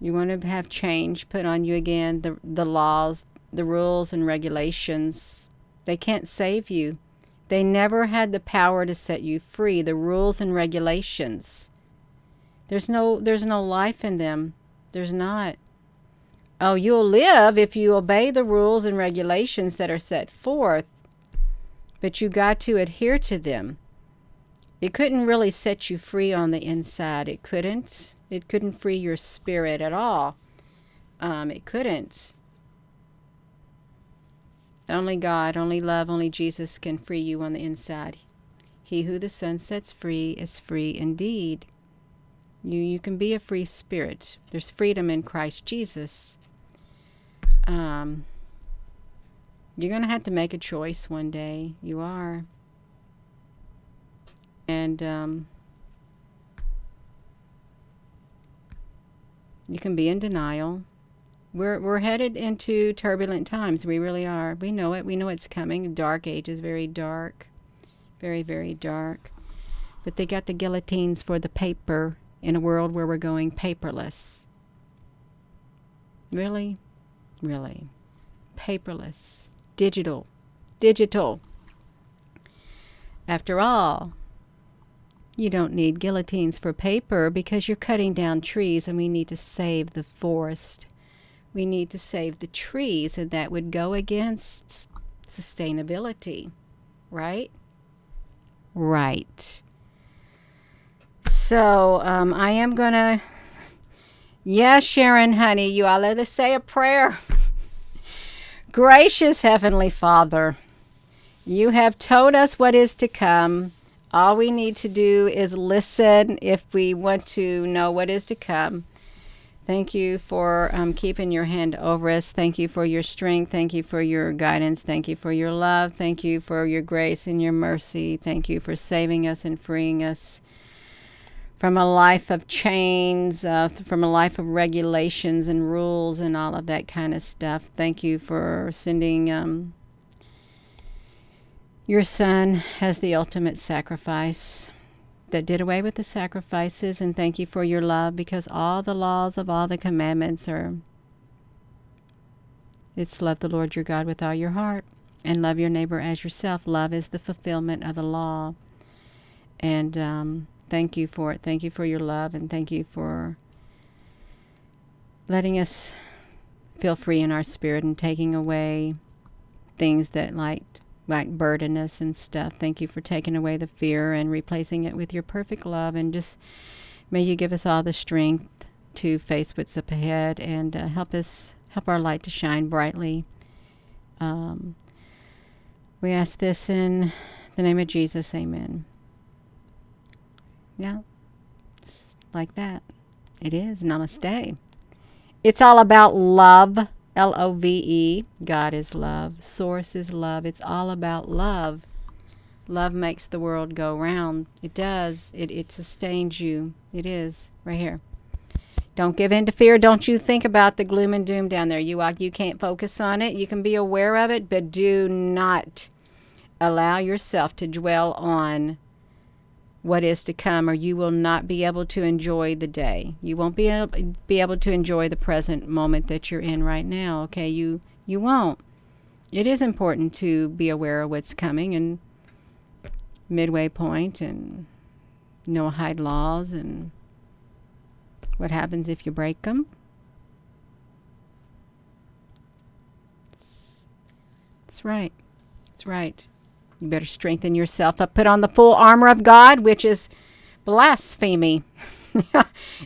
you want to have change put on you again. The laws, the rules and regulations, they can't save you. They never had the power to set you free. The rules and regulations, there's no life in them. There's not. Oh, you'll live if you obey the rules and regulations that are set forth, but you got to adhere to them. It couldn't really set you free on the inside. It couldn't. It couldn't free your spirit at all. It couldn't. Only God, only love, only Jesus can free you on the inside. He who the Son sets free is free indeed. You can be a free spirit. There's freedom in Christ Jesus. You're going to have to make a choice one day. You are. And you can be in denial. We're headed into turbulent times. We really are. We know it. We know it's coming. Dark ages, very dark. Very, very dark. But they got the guillotines for the paper in a world where we're going paperless. Really? Really. Paperless. Digital. Digital. After all, you don't need guillotines for paper because you're cutting down trees, and we need to save the forest. We need to save the trees, and that would go against sustainability, right? Right. So, I am going to, yes, Sharon, honey, you all let us say a prayer. Gracious Heavenly Father, you have told us what is to come. All we need to do is listen if we want to know what is to come. Thank you for keeping your hand over us. Thank you for your strength. Thank you for your guidance. Thank you for your love. Thank you for your grace and your mercy. Thank you for saving us and freeing us from a life of chains, from a life of regulations and rules and all of that kind of stuff. Thank you for sending your Son as the ultimate sacrifice that did away with the sacrifices. And thank you for your love, because all the laws of all the commandments are, it's love the Lord your God with all your heart and love your neighbor as yourself. Love is the fulfillment of the law. And thank you for it. Thank you for your love, and thank you for letting us feel free in our spirit and taking away things that like burden us and stuff. Thank you for taking away the fear and replacing it with your perfect love. And just may you give us all the strength to face what's up ahead, and help our light to shine brightly We ask this in the name of Jesus. Amen. Yeah, it's like that. It is. Namaste. It's all about love. Love. God is love. Source is love. It's all about love. Love makes the world go round. It does. It sustains you. It is. Right here. Don't give in to fear. Don't you think about the gloom and doom down there. You can't focus on it. You can be aware of it, but do not allow yourself to dwell on what is to come, or you will not be able to enjoy the day. You won't be able to enjoy the present moment that you're in right now. Okay, you won't. It is important to be aware of what's coming and midway point and Noahide laws and what happens if you break them. It's right. It's right. You better strengthen yourself up. Put on the full armor of God, which is blasphemy.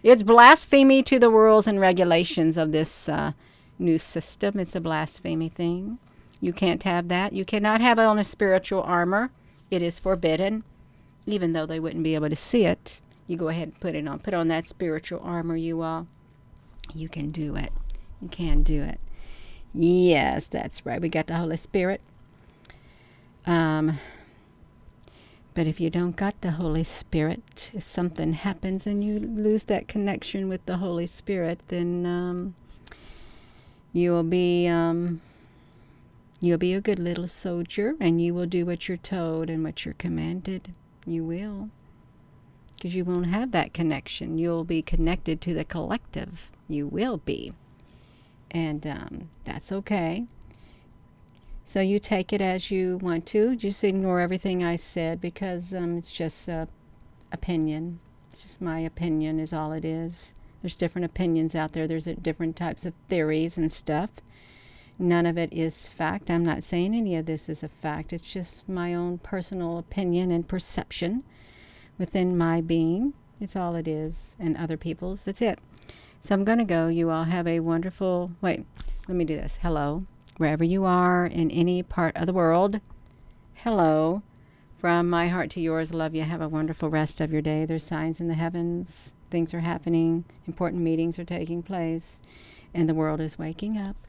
It's blasphemy to the rules and regulations of this new system. It's a blasphemy thing. You can't have that. You cannot have it on a spiritual armor. It is forbidden, even though they wouldn't be able to see it. You go ahead and put it on. Put on that spiritual armor, you all. You can do it. You can do it. Yes, that's right. We got the Holy Spirit. But if you don't got the Holy Spirit, if something happens and you lose that connection with the Holy Spirit, then you'll be a good little soldier, and you will do what you're told and what you're commanded. You will, because you won't have that connection. You'll be connected to the collective. You will be, and that's okay. So you take it as you want to. Just ignore everything I said, because it's just opinion. It's just my opinion is all it is. There's different opinions out there. There's different types of theories and stuff. None of it is fact. I'm not saying any of this is a fact. It's just my own personal opinion and perception within my being. It's all it is. And other people's. That's it. So I'm going to go. You all have a wonderful... Wait, let me do this. Hello. Wherever you are in any part of the world, hello. From my heart to yours, love you. Have a wonderful rest of your day. There's signs in the heavens. Things are happening. Important meetings are taking place. And the world is waking up.